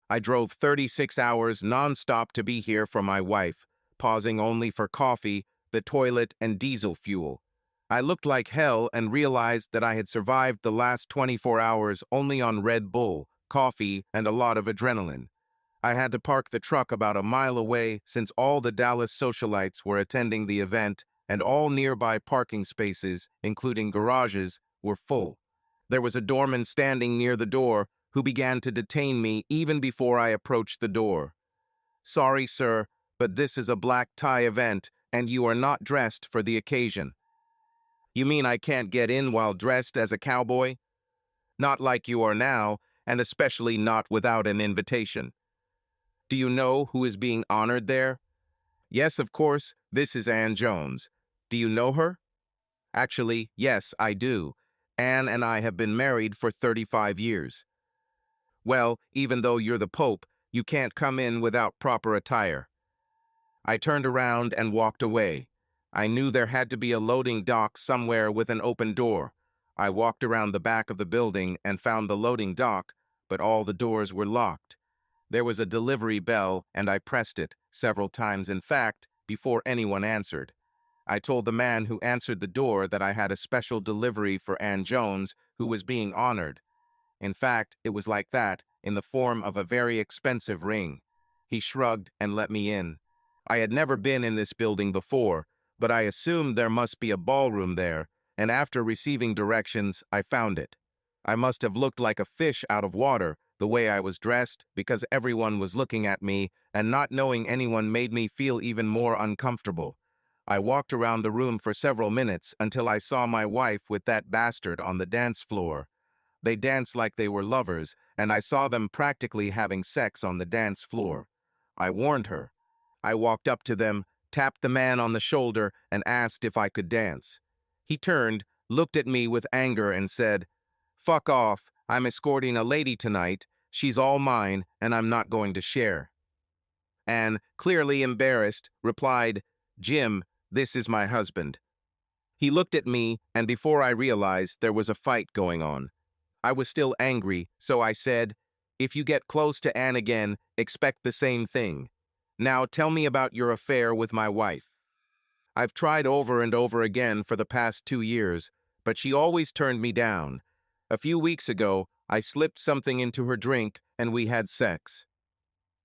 I drove 36 hours non-stop to be here for my wife, pausing only for coffee, the toilet, and diesel fuel. I looked like hell and realized that I had survived the last 24 hours only on Red Bull, coffee, and a lot of adrenaline. I had to park the truck about a mile away since all the Dallas socialites were attending the event and all nearby parking spaces, including garages, were full. There was a doorman standing near the door who began to detain me even before I approached the door. "Sorry, sir, but this is a black tie event and you are not dressed for the occasion." "You mean I can't get in while dressed as a cowboy?" "Not like you are now, and especially not without an invitation." "Do you know who is being honored there?" "Yes, of course, this is Ann Jones. Do you know her?" "Actually, yes, I do. Ann and I have been married for 35 years. "Well, even though you're the Pope, you can't come in without proper attire." I turned around and walked away. I knew there had to be a loading dock somewhere with an open door. I walked around the back of the building and found the loading dock, but all the doors were locked. There was a delivery bell, and I pressed it, several times in fact, before anyone answered. I told the man who answered the door that I had a special delivery for Ann Jones, who was being honored. In fact, it was like that, in the form of a very expensive ring. He shrugged and let me in. I had never been in this building before, but I assumed there must be a ballroom there, and after receiving directions, I found it. I must have looked like a fish out of water, the way I was dressed, because everyone was looking at me, and not knowing anyone made me feel even more uncomfortable. I walked around the room for several minutes until I saw my wife with that bastard on the dance floor. They danced like they were lovers, and I saw them practically having sex on the dance floor. I warned her. I walked up to them, tapped the man on the shoulder, and asked if I could dance. He turned, looked at me with anger, and said, "Fuck off, I'm escorting a lady tonight. She's all mine, and I'm not going to share." Anne, clearly embarrassed, replied, "Jim, this is my husband." He looked at me, and before I realized, there was a fight going on. I was still angry, so I said, "If you get close to Anne again, expect the same thing. Now tell me about your affair with my wife." "I've tried over and over again for the past 2 years, but she always turned me down. A few weeks ago, I slipped something into her drink and we had sex.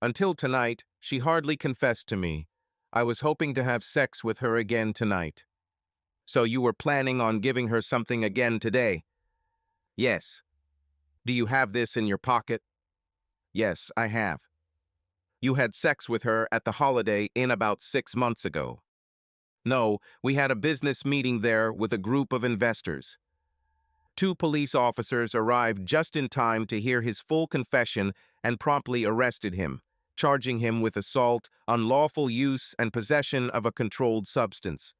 Until tonight, she hardly confessed to me. I was hoping to have sex with her again tonight." "So you were planning on giving her something again today?" "Yes." "Do you have this in your pocket?" "Yes, I have." "You had sex with her at the Holiday Inn about 6 months ago?" "No, we had a business meeting there with a group of investors." Two police officers arrived just in time to hear his full confession and promptly arrested him, charging him with assault, unlawful use, and possession of a controlled substance.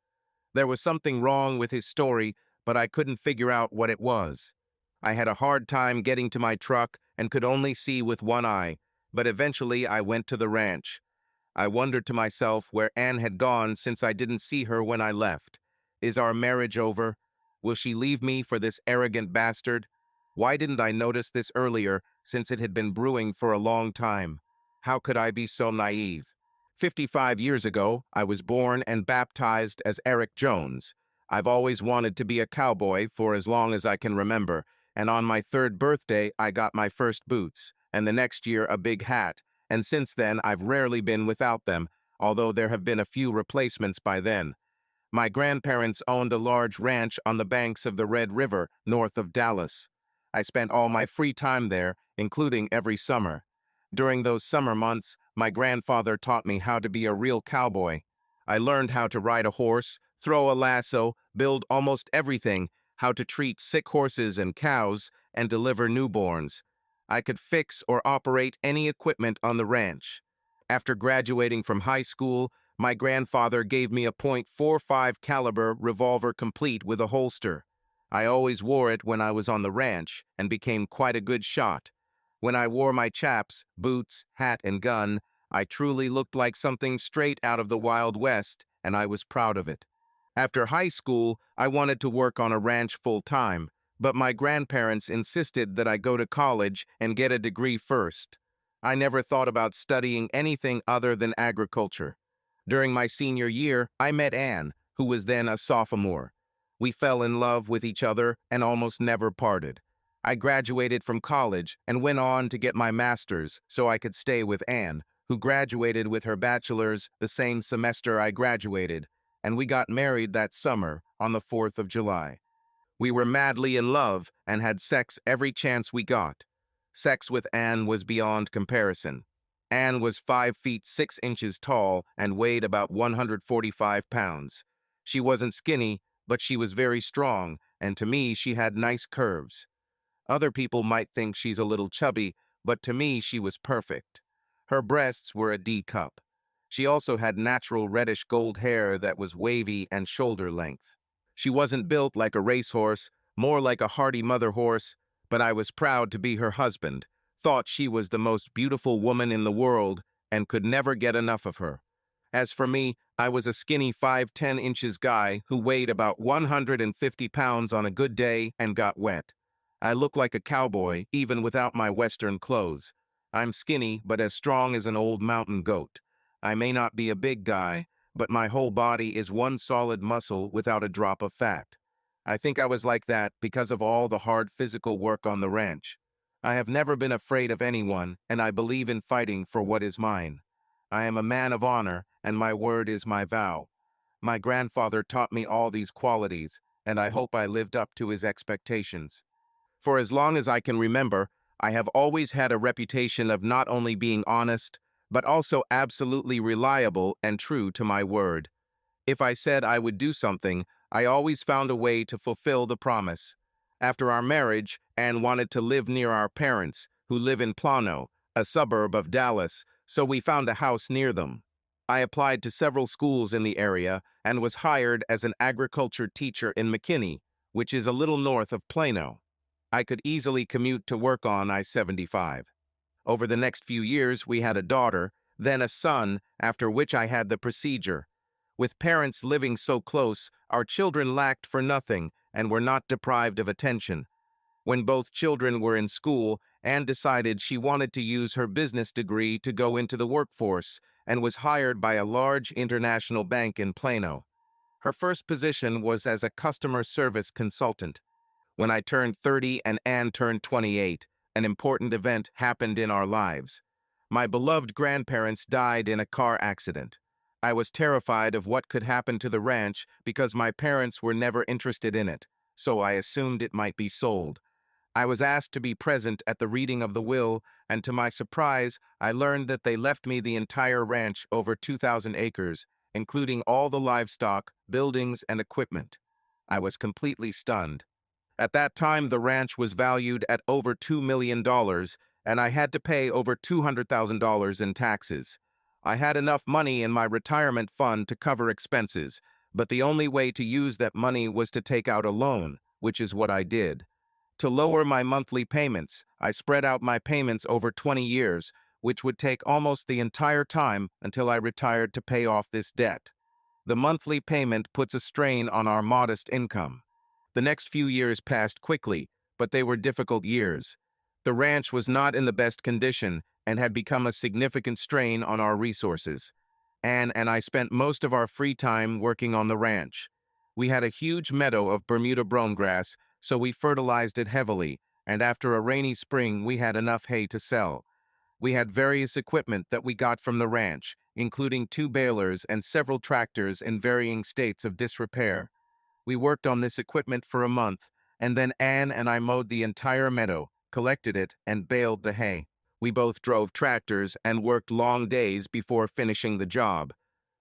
There was something wrong with his story, but I couldn't figure out what it was. I had a hard time getting to my truck and could only see with one eye, but eventually I went to the ranch. I wondered to myself where Anne had gone since I didn't see her when I left. Is our marriage over? Will she leave me for this arrogant bastard? Why didn't I notice this earlier, since it had been brewing for a long time? How could I be so naive? 55 years ago, I was born and baptized as Eric Jones. I've always wanted to be a cowboy for as long as I can remember, and on my 3rd birthday, I got my first boots, and the next year a big hat, and since then I've rarely been without them, although there have been a few replacements by then. My grandparents owned a large ranch on the banks of the Red River, north of Dallas. I spent all my free time there, including every summer. During those summer months, my grandfather taught me how to be a real cowboy. I learned how to ride a horse, throw a lasso, build almost everything, how to treat sick horses and cows, and deliver newborns. I could fix or operate any equipment on the ranch. After graduating from high school, my grandfather gave me a .45 caliber revolver complete with a holster. I always wore it when I was on the ranch and became quite a good shot. When I wore my chaps, boots, hat, and gun, I truly looked like something straight out of the Wild West, and I was proud of it. After high school, I wanted to work on a ranch full-time, but my grandparents insisted that I go to college and get a degree first. I never thought about studying anything other than agriculture. During my senior year, I met Anne, who was then a sophomore. We fell in love with each other and almost never parted. I graduated from college and went on to get my master's so I could stay with Anne, who graduated with her bachelor's the same semester I graduated, and we got married that summer on the 4th of July. We were madly in love and had sex every chance we got. Sex with Anne was beyond comparison. Anne was 5 feet 6 inches tall and weighed about 145 pounds. She wasn't skinny, but she was very strong, and to me she had nice curves. Other people might think she's a little chubby, but to me she was perfect. Her breasts were a D cup. She also had natural reddish gold hair that was wavy and shoulder length. She wasn't built like a racehorse, more like a hardy mother horse, but I was proud to be her husband, thought she was the most beautiful woman in the world, and could never get enough of her. As for me, I was a skinny 5'10" guy who weighed about 150 pounds on a good day and got wet. I look like a cowboy, even without my Western clothes. I'm skinny, but as strong as an old mountain goat. I may not be a big guy, but my whole body is one solid muscle without a drop of fat. I think I was like that because of all the hard physical work on the ranch. I have never been afraid of anyone, and I believe in fighting for what is mine. I am a man of honor, and my word is my vow. My grandfather taught me all these qualities, and I hope I lived up to his expectations. For as long as I can remember, I have always had a reputation of not only being honest, but also absolutely reliable and true to my word. If I said I would do something, I always found a way to fulfill the promise. After our marriage, Anne wanted to live near our parents, who live in Plano, a suburb of Dallas, so we found a house near them. I applied to several schools in the area and was hired as an agriculture teacher in McKinney, which is a little north of Plano. I could easily commute to work on I-75. Over the next few years, we had a daughter, then a son, after which I had the procedure. With parents living so close, our children lacked for nothing and were not deprived of attention. When both children were in school, Anne decided she wanted to use her business degree to go into the workforce and was hired by a large international bank in Plano. Her first position was as a customer service consultant. When I turned 30 and Anne turned 28, an important event happened in our lives. My beloved grandparents died in a car accident. I was terrified of what could happen to the ranch because my parents were never interested in it, so I assumed it might be sold. I was asked to be present at the reading of the will, and to my surprise, I learned that they left me the entire ranch, over 2,000 acres, including all the livestock, buildings, and equipment. I was completely stunned. At that time, the ranch was valued at over $2 million, and I had to pay over $200,000 in taxes. I had enough money in my retirement fund to cover expenses, but the only way to use that money was to take out a loan, which is what I did. To lower my monthly payments, I spread out my payments over 20 years, which would take almost the entire time until I retired to pay off this debt. The monthly payment puts a strain on our modest income. The next few years passed quickly, but they were difficult years. The ranch was not in the best condition and had become a significant strain on our resources. Anne and I spent most of our free time working on the ranch. We had a huge meadow of Bermuda brome grass, so we fertilized it heavily, and after a rainy spring, we had enough hay to sell. We had various equipment that we got from the ranch, including 2 balers and several tractors in varying states of disrepair. We worked on this equipment for a month, and then Anne and I mowed the entire meadow, collected it, and baled the hay. We both drove tractors and worked long days before finishing the job.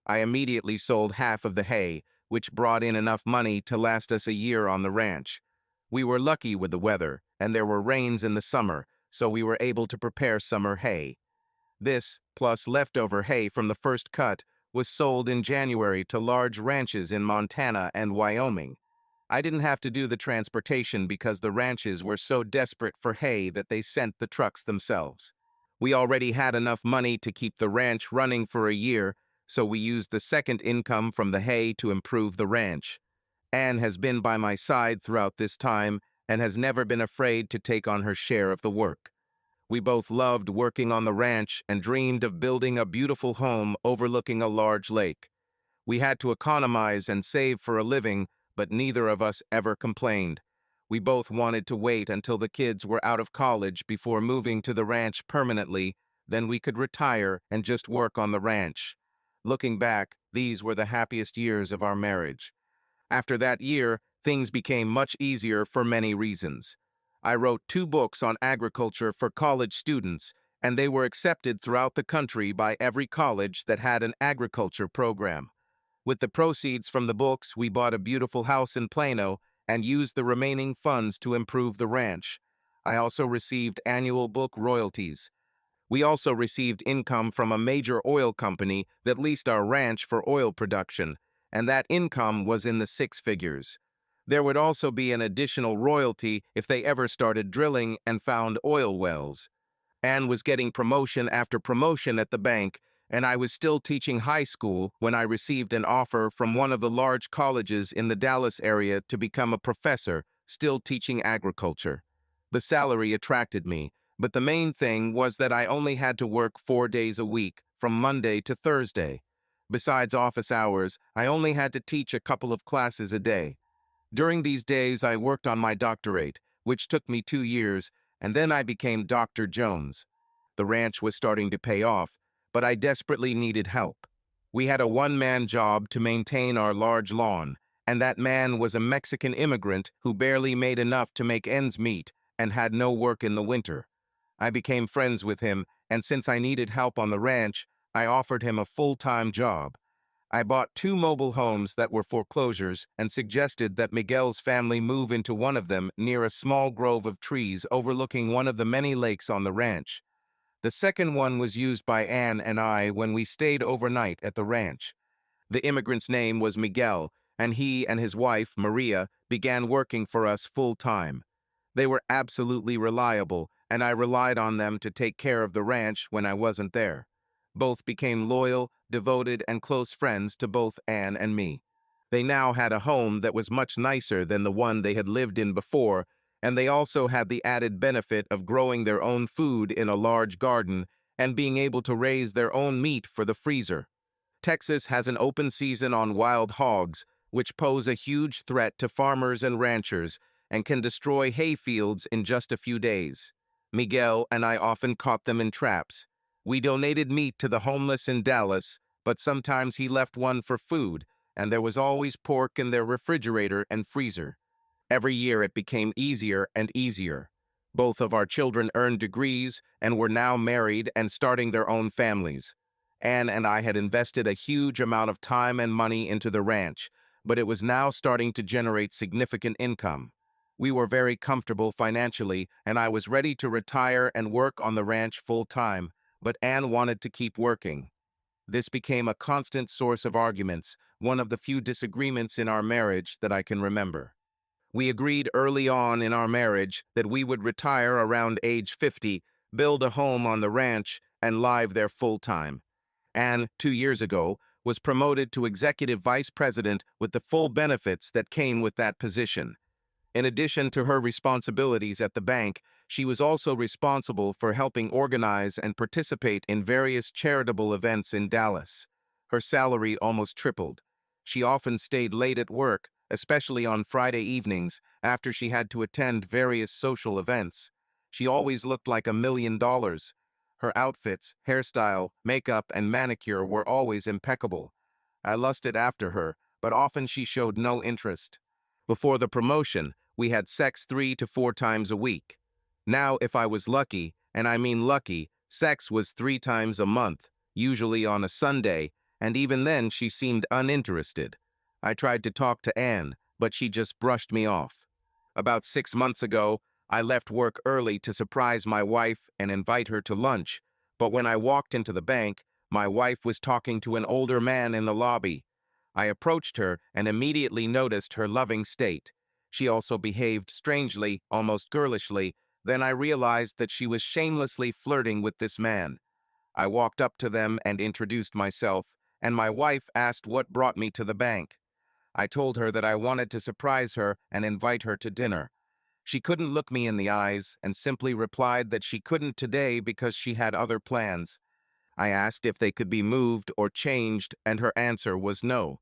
I immediately sold half of the hay, which brought in enough money to last us a year on the ranch. We were lucky with the weather, and there were rains in the summer, so we were able to prepare summer hay. This, plus leftover hay from the first cut, was sold in January to large ranches in Montana and Wyoming. I didn't have to do the transportation because the ranches were so desperate for hay that they sent the trucks themselves. We already had enough money to keep the ranch running for a year, so we used the second income from the hay to improve the ranch. Anne has been by my side throughout this time and has never been afraid to take on her share of the work. We both loved working on the ranch and dreamed of building a beautiful home overlooking a large lake. We had to economize and save for a living, but neither of us ever complained. We both wanted to wait until the kids were out of college before moving to the ranch permanently, then we could retire and just work on the ranch. Looking back, these were the happiest years of our marriage. After that year, things became much easier for many reasons. I wrote 2 books on agriculture for college students, and they were accepted throughout the country by every college that had an agriculture program. With the proceeds from the books, we bought a beautiful house in Plano and used the remaining funds to improve the ranch. I also received annual book royalties. We also received income from a major oil company that leased our ranch for oil production, and that income was in the 6 figures. There would also be an additional royalty if they ever started drilling and found oil wells. Anne was getting promotion after promotion at the bank, and I was still teaching high school when I received an offer from one of the large colleges in the Dallas area to become a professor, still teaching agriculture. The salary attracted me, but the main thing was that I only had to work 4 days a week, from Monday to Thursday. Besides office hours, I only had to teach a couple of classes a day. During these days, I worked on my doctorate, which took me 2 years, and then I became Dr. Jones. The ranch was starting to pay off, but I desperately needed help. We had a one-man job to maintain our large lawn, and that man was a Mexican immigrant who barely made enough to make ends meet and had no work in the winter. I became friends with him, and since I needed help on the ranch, I offered him a full-time job. I bought 2 mobile homes that were foreclosures and suggested that Miguel's family move into one of them near a small grove of trees overlooking one of the many lakes on the ranch. The second one was used by Anne and I when we stayed overnight at the ranch. The immigrant's name was Miguel, and he and his wife, Maria, began working for us full-time. They were absolutely reliable, and I relied on them to take care of the ranch when I wasn't there. Both became loyal, devoted, and close friends to both Anne and me. They now had a home that was much nicer than the one they had lived in before, and they also had the added benefit of growing their own food in a large garden and being able to raise their own meat for the freezer. Texas has an open season on wild hogs, which pose a huge threat to farmers and ranchers and can destroy hay fields in just a few days. Miguel and I often caught them in traps. We donated meat to the homeless in Dallas, but sometimes he left one for food, and there was always pork in their refrigerator and freezer. Every year it became easier and easier. Both of our children earned degrees and were now married and starting their own families. Anne and I had invested a huge amount of time and money into the ranch, but it was now starting to generate significant income. We were very comfortable financially, and I was ready to retire and work on the ranch full-time, but Anne wanted to keep working. This became a constant source of arguments, one of the few disagreements in our marriage that I can remember. We agreed early on in our marriage that we would retire around age 50, build a home on the ranch, and live there full-time. Anne, 2 years ago, was promoted to executive vice president with the full benefits that came with that position. In addition to her responsibilities at the bank, she was also responsible for helping organize and participate in various charitable events in Dallas. Her salary almost tripled. She often stayed late at work, especially on Friday evenings, after she had to attend various social events. She always looked like $1 million. Her outfits, hairstyle, makeup, and manicure were always impeccable. I lusted after her, but often she showed no interest. Before the promotion, we had sex 3 to 4 times a week. Now, if I was lucky, and I mean lucky, sex was 3 times a month, usually on a Sunday, and even then she seemed uninterested. I tried to talk to Anne, but she just brushed me off. About 6 months ago, I left work early to surprise my wife and invite her to lunch, but when I walked into the bank, my wife was talking to an older man in the lobby. I approached her and immediately noticed her loving state. She also behaved strangely, almost girlishly. Then I realized that she was shamelessly flirting with this man. I walked up to them and introduced myself, and my wife asked what brought me to the bank. I told her that I wanted to surprise her and invite her to dinner. She couldn't look me in the eyes and simply replied that she couldn't today because she had other plans. I asked if they could be moved or changed, and her answer was no.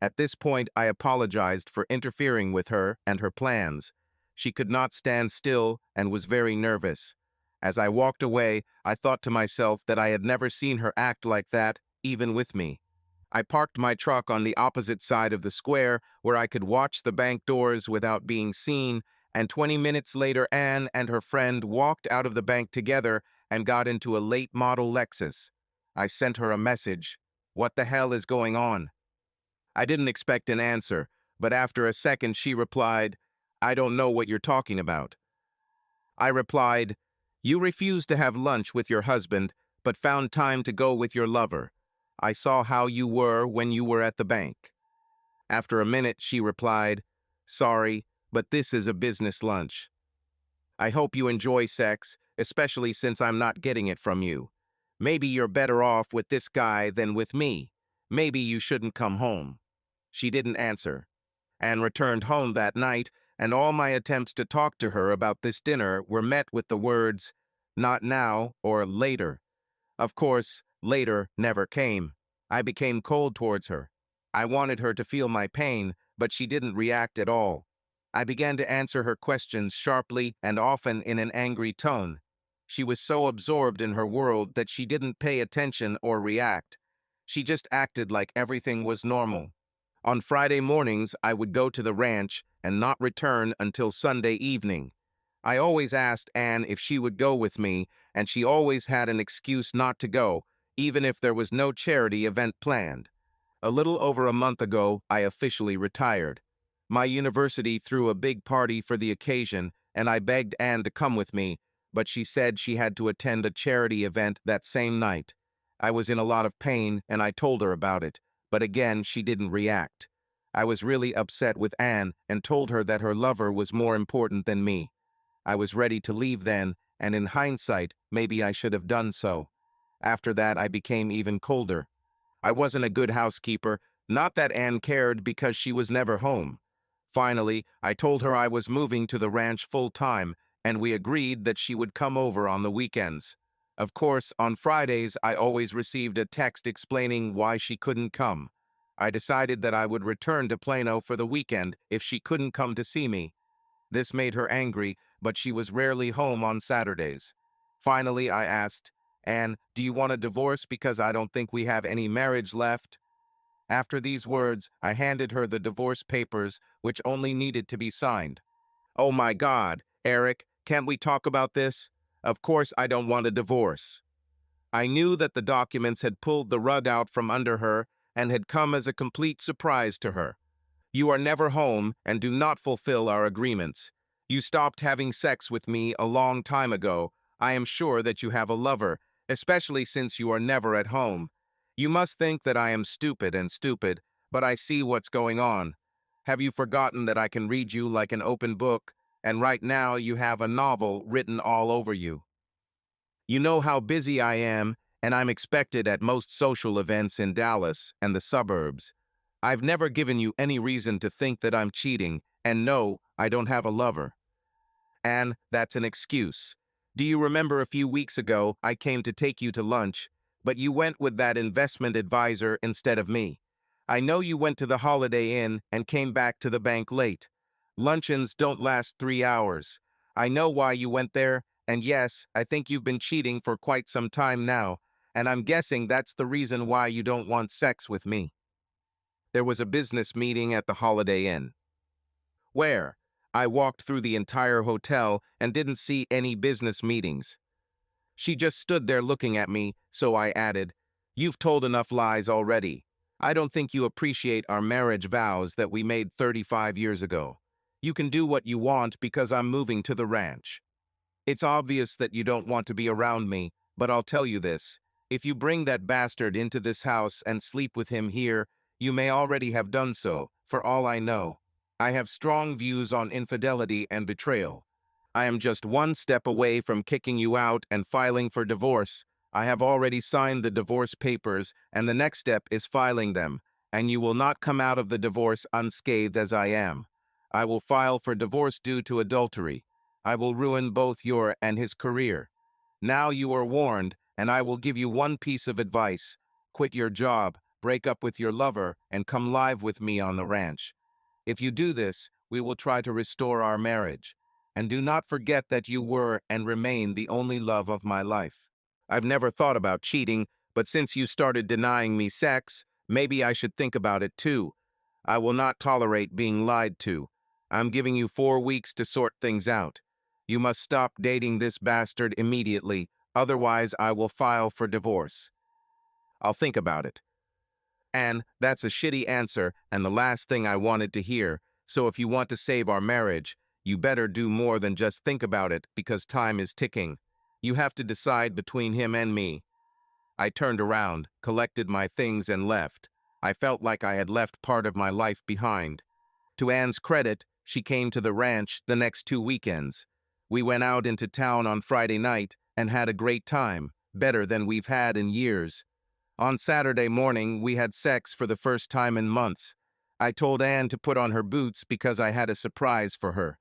At this point, I apologized for interfering with her and her plans. She could not stand still and was very nervous. As I walked away, I thought to myself that I had never seen her act like that, even with me. I parked my truck on the opposite side of the square where I could watch the bank doors without being seen, and 20 minutes later, Anne and her friend walked out of the bank together and got into a late model Lexus. I sent her a message. "What the hell is going on?" I didn't expect an answer, but after a second she replied, "I don't know what you're talking about." I replied, "You refused to have lunch with your husband, but found time to go with your lover. I saw how you were when you were at the bank." After a minute, she replied, "Sorry, but this is a business lunch. I hope you enjoy sex, especially since I'm not getting it from you. Maybe you're better off with this guy than with me. Maybe you shouldn't come home." She didn't answer, and returned home that night, and all my attempts to talk to her about this dinner were met with the words, "Not now," or "later." Of course, later never came. I became cold towards her. I wanted her to feel my pain, but she didn't react at all. I began to answer her questions sharply and often in an angry tone. She was so absorbed in her world that she didn't pay attention or react. She just acted like everything was normal. On Friday mornings, I would go to the ranch and not return until Sunday evening. I always asked Anne if she would go with me, and she always had an excuse not to go, even if there was no charity event planned. A little over a month ago, I officially retired. My university threw a big party for the occasion, and I begged Anne to come with me, but she said she had to attend a charity event that same night. I was in a lot of pain, and I told her about it, but again, she didn't react. I was really upset with Anne and told her that her lover was more important than me. I was ready to leave then, and in hindsight, maybe I should have done so. After that, I became even colder. I wasn't a good housekeeper, not that Anne cared because she was never home. Finally, I told her I was moving to the ranch full-time, and we agreed that she would come over on the weekends. Of course, on Fridays, I always received a text explaining why she couldn't come. I decided that I would return to Plano for the weekend if she couldn't come to see me. This made her angry, but she was rarely home on Saturdays. Finally, I asked, "Anne, do you want a divorce because I don't think we have any marriage left?" After these words, I handed her the divorce papers, which only needed to be signed. "Oh my God, Eric, can't we talk about this? Of course I don't want a divorce." I knew that the documents had pulled the rug out from under her and had come as a complete surprise to her. "You are never home and do not fulfill our agreements. You stopped having sex with me a long time ago. I am sure that you have a lover, especially since you are never at home. You must think that I am stupid, but I see what's going on. Have you forgotten that I can read you like an open book, and right now you have a novel written all over you? You know how busy I am, and I'm expected at most social events in Dallas and the suburbs. I've never given you any reason to think that I'm cheating, and no, I don't have a lover. And that's an excuse. Do you remember a few weeks ago I came to take you to lunch, but you went with that investment advisor instead of me? I know you went to the Holiday Inn and came back to the bank late. Luncheons don't last 3 hours. I know why you went there, and yes, I think you've been cheating for quite some time now, and I'm guessing that's the reason why you don't want sex with me." There was a business meeting at the Holiday Inn. Where? I walked through the entire hotel and didn't see any business meetings. She just stood there looking at me, so I added, "You've told enough lies already. I don't think you appreciate our marriage vows that we made 35 years ago. You can do what you want because I'm moving to the ranch. It's obvious that you don't want to be around me, but I'll tell you this. If you bring that bastard into this house and sleep with him here, you may already have done so, for all I know. I have strong views on infidelity and betrayal. I am just one step away from kicking you out and filing for divorce. I have already signed the divorce papers, and the next step is filing them, and you will not come out of the divorce unscathed as I am. I will file for divorce due to adultery. I will ruin both your and his career. Now you are warned, and I will give you one piece of advice. Quit your job, break up with your lover, and come live with me on the ranch. If you do this, we will try to restore our marriage. And do not forget that you were and remain the only love of my life. I've never thought about cheating, but since you started denying me sex, maybe I should think about it too. I will not tolerate being lied to. I'm giving you 4 weeks to sort things out. You must stop dating this bastard immediately, otherwise I will file for divorce. I'll think about it. And that's a shitty answer and the last thing I wanted to hear, so if you want to save our marriage, you better do more than just think about it because time is ticking. You have to decide between him and me. I turned around, collected my things and left. I felt like I had left part of my life behind. To Anne's credit, she came to the ranch the next 2 weekends. We went out into town on Friday night and had a great time, better than we've had in years. On Saturday morning, we had sex for the first time in months. I told Anne to put on her boots because I had a surprise for her.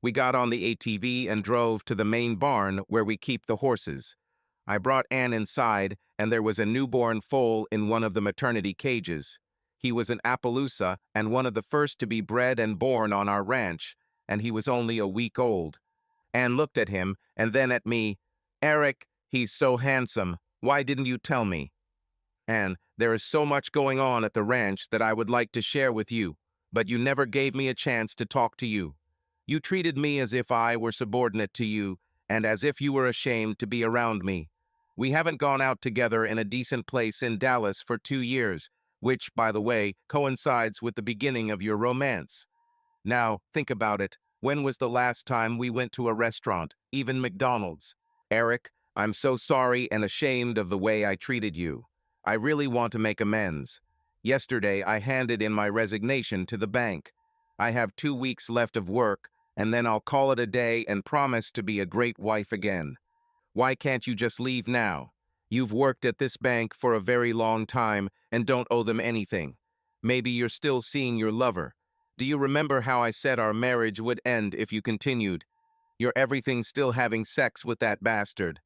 We got on the ATV and drove to the main barn where we keep the horses. I brought Anne inside, and there was a newborn foal in one of the maternity cages. He was an Appaloosa and one of the first to be bred and born on our ranch, and he was only a week old. Anne looked at him and then at me. "Eric, he's so handsome. Why didn't you tell me?" "And there is so much going on at the ranch that I would like to share with you, but you never gave me a chance to talk to you. You treated me as if I were subordinate to you, and as if you were ashamed to be around me. We haven't gone out together in a decent place in Dallas for 2 years, which, by the way, coincides with the beginning of your romance. Now, think about it. When was the last time we went to a restaurant, even McDonald's? Eric, I'm so sorry and ashamed of the way I treated you. I really want to make amends. Yesterday, I handed in my resignation to the bank. I have 2 weeks left of work, and then I'll call it a day and promise to be a great wife again. Why can't you just leave now? You've worked at this bank for a very long time and don't owe them anything. Maybe you're still seeing your lover. Do you remember how I said our marriage would end if you continued? You're everything still having sex with that bastard.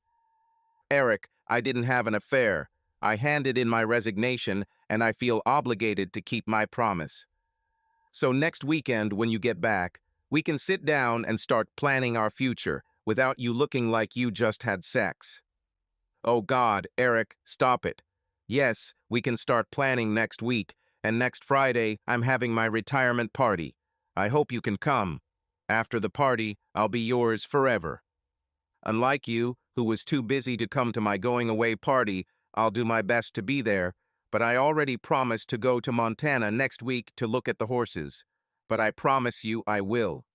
Eric, I didn't have an affair. I handed in my resignation, and I feel obligated to keep my promise. So next weekend, when you get back, we can sit down and start planning our future without you looking like you just had sex. Oh God, Eric, stop it. Yes, we can start planning next week, and next Friday, I'm having my retirement party. I hope you can come. After the party, I'll be yours forever. Unlike you, who was too busy to come to my going-away party, I'll do my best to be there, but I already promised to go to Montana next week to look at the horses. But I promise you I will.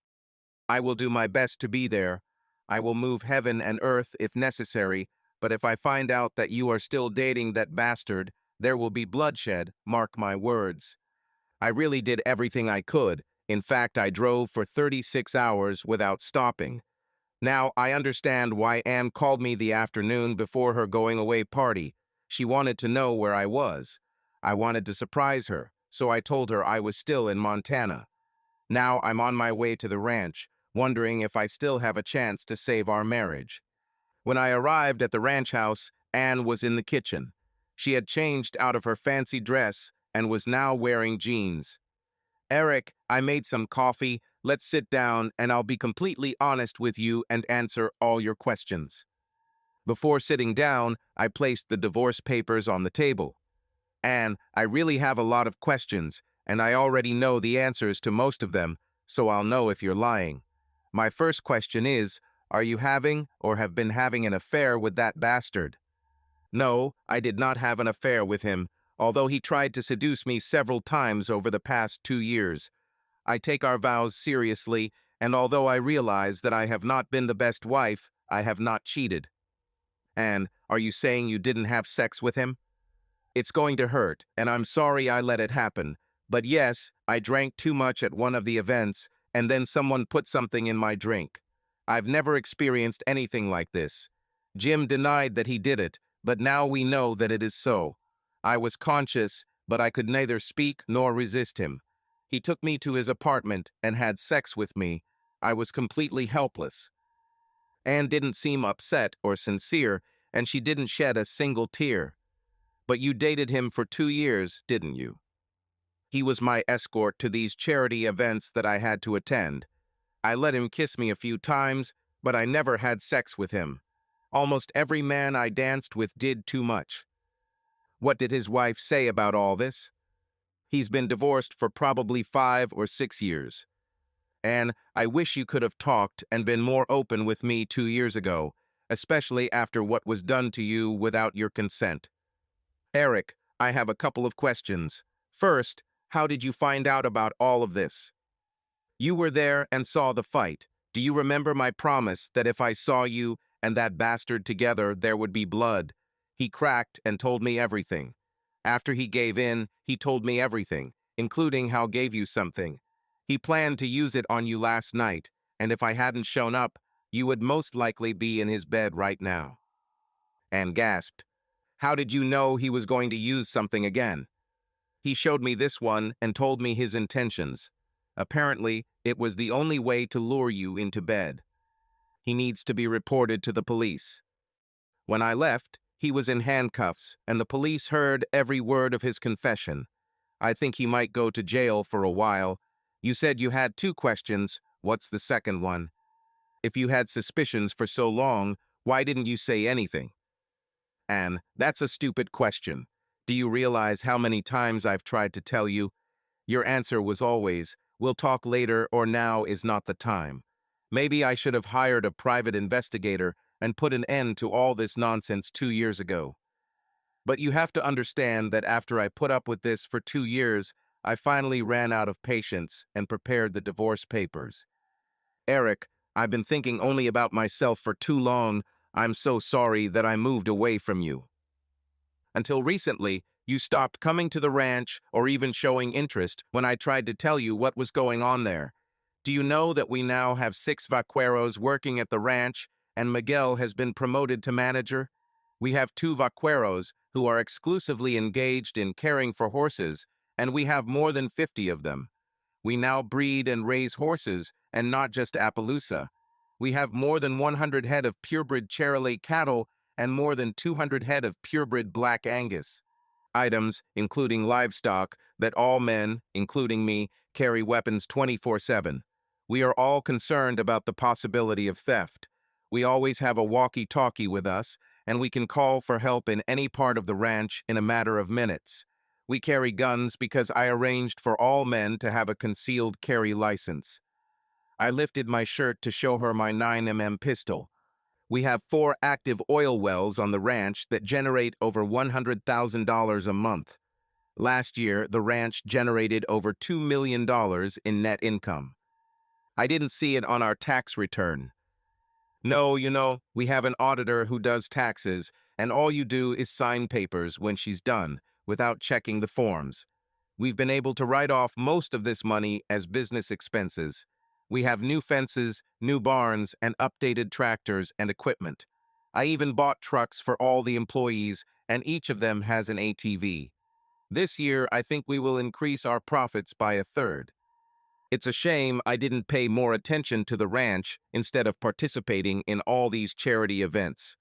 I will do my best to be there. I will move heaven and earth if necessary, but if I find out that you are still dating that bastard, there will be bloodshed, mark my words. I really did everything I could. In fact, I drove for 36 hours without stopping. Now, I understand why Anne called me the afternoon before her going-away party. She wanted to know where I was. I wanted to surprise her, so I told her I was still in Montana. Now I'm on my way to the ranch, wondering if I still have a chance to save our marriage. When I arrived at the ranch house, Anne was in the kitchen. She had changed out of her fancy dress and was now wearing jeans. Eric, I made some coffee. Let's sit down and I'll be completely honest with you and answer all your questions. Before sitting down, I placed the divorce papers on the table. Anne, I really have a lot of questions, and I already know the answers to most of them, so I'll know if you're lying. My first question is, are you having or have been having an affair with that bastard? No, I did not have an affair with him, although he tried to seduce me several times over the past 2 years. I take our vows seriously, and although I realize that I have not been the best wife, I have not cheated. And are you saying you didn't have sex with him? It's going to hurt, and I'm sorry I let it happen. But yes, I drank too much at one of the events, and then someone put something in my drink. I've never experienced anything like this. Jim denied that he did it, but now we know that it is so. I was conscious, but I could neither speak nor resist him. He took me to his apartment and had sex with me. I was completely helpless. Anne didn't seem upset or sincere, and she didn't shed a single tear. But you dated him for 2 years, didn't you? He was my escort to these charity events that I had to attend. I let him kiss me a few times, but I never had sex with him. Almost every man I danced with did too much. What did his wife say about all this? He's been divorced for probably 5 or 6 years. Anne, I wish you could have talked and been more open with me 2 years ago, especially after what was done to you without your consent. Eric, I have a couple of questions. First, how did you find out about all of this? You were there and saw the fight. Do you remember my promise that if I saw you and that bastard together, there would be blood? He cracked and told me everything. After he gave in, he told me everything, including how gave you something. He planned to use it on you last night, and if I hadn't shown up, you would most likely be in his bed right now. Anne gasped. How did you know he was going to use something again? He showed me this one and told me his intentions. Apparently, it was the only way to lure you into bed. He needs to be reported to the police. When I left, he was in handcuffs, and the police heard every word of his confession. I think he might go to jail for a while. You said you had 2 questions. What's the second one? If you had suspicions for so long, why didn't you say anything? Anne, that's a stupid question. Do you realize how many times I've tried to tell you? Your answer was always, we'll talk later or now is not the time. Maybe I should have hired a private investigator and put an end to all this nonsense 2 years ago. But you have to understand that after I put up with this for 2 years, I finally ran out of patience and prepared the divorce papers. Eric, I've been thinking only about myself for too long. I'm so sorry that I moved away from you. Until recently, you stopped coming to the ranch or even showing interest when I tried to tell you what was going on there. Do you know that we now have 6 vaqueros working at the ranch and Miguel has been promoted to manager? We have 2 vaqueros who are exclusively engaged in caring for horses, and we have more than 50 of them. We now breed and raise horses, and not just Appaloosa. We have more than 100 head of purebred Charolais cattle and more than 200 head of purebred Black Angus. Items, including livestock, that all men, including me, carry weapons 24/7. We are all concerned about the possibility of theft. We always have a walkie-talkie with us, and we can call for help in any part of the ranch in a matter of minutes. We carry guns because I arranged for all men to have a concealed carry license. I lifted my shirt to show her my 9mm pistol. We have 4 active oil wells on the ranch that generate over $100,000 a month. Last year, the ranch generated over $2 million in net income. I didn't see it on our tax return. No, we have an auditor who does taxes, and all you do is sign papers when she's done, without checking the forms. We've been able to write off most of this money as business expenses. We have new fences, new barns, and updated tractors and equipment. I even bought trucks for all the employees, and each of them has an ATV. This year, I think we will increase our profits by a third. It's a shame I didn't pay more attention to the ranch instead of participating in all these charity events.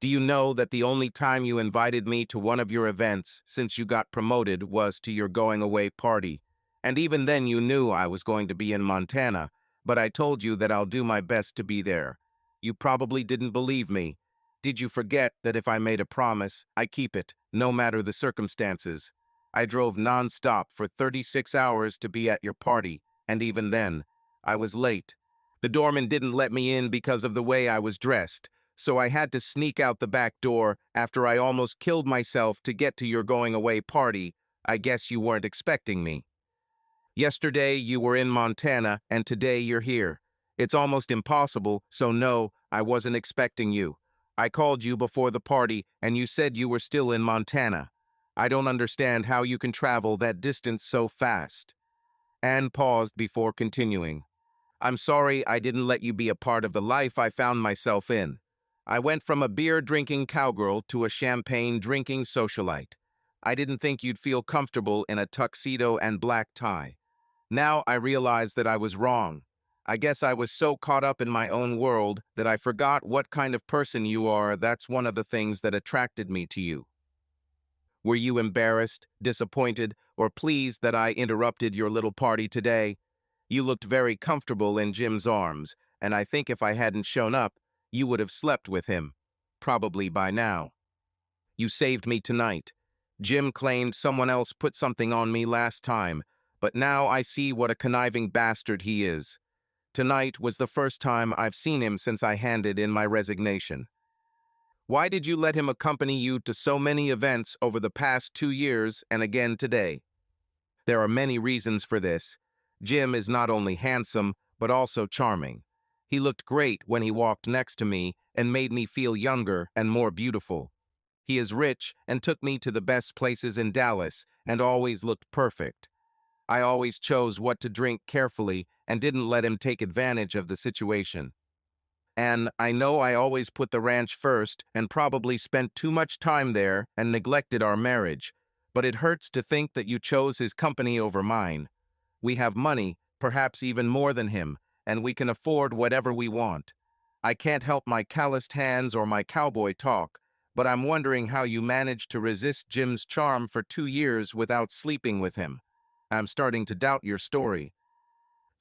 Do you know that the only time you invited me to one of your events since you got promoted was to your going-away party? And even then you knew I was going to be in Montana, but I told you that I'll do my best to be there. You probably didn't believe me. Did you forget that if I made a promise, I keep it, no matter the circumstances? I drove non-stop for 36 hours to be at your party, and even then, I was late. The doorman didn't let me in because of the way I was dressed, so I had to sneak out the back door after I almost killed myself to get to your going-away party. I guess you weren't expecting me. Yesterday you were in Montana, and today you're here. It's almost impossible, so no, I wasn't expecting you. I called you before the party, and you said you were still in Montana. I don't understand how you can travel that distance so fast. Anne paused before continuing. I'm sorry I didn't let you be a part of the life I found myself in. I went from a beer-drinking cowgirl to a champagne-drinking socialite. I didn't think you'd feel comfortable in a tuxedo and black tie. Now I realize that I was wrong. I guess I was so caught up in my own world that I forgot what kind of person you are. That's one of the things that attracted me to you. Were you embarrassed, disappointed, or pleased that I interrupted your little party today? You looked very comfortable in Jim's arms, and I think if I hadn't shown up, you would have slept with him. Probably by now. You saved me tonight. Jim claimed someone else put something on me last time, but now I see what a conniving bastard he is. Tonight was the first time I've seen him since I handed in my resignation. Why did you let him accompany you to so many events over the past 2 years and again today? There are many reasons for this. Jim is not only handsome, but also charming. He looked great when he walked next to me and made me feel younger and more beautiful. He is rich and took me to the best places in Dallas and always looked perfect. I always chose what to drink carefully and didn't let him take advantage of the situation. And I know I always put the ranch first and probably spent too much time there and neglected our marriage, but it hurts to think that you chose his company over mine. We have money, perhaps even more than him, and we can afford whatever we want. I can't help my calloused hands or my cowboy talk, but I'm wondering how you managed to resist Jim's charm for 2 years without sleeping with him. I'm starting to doubt your story.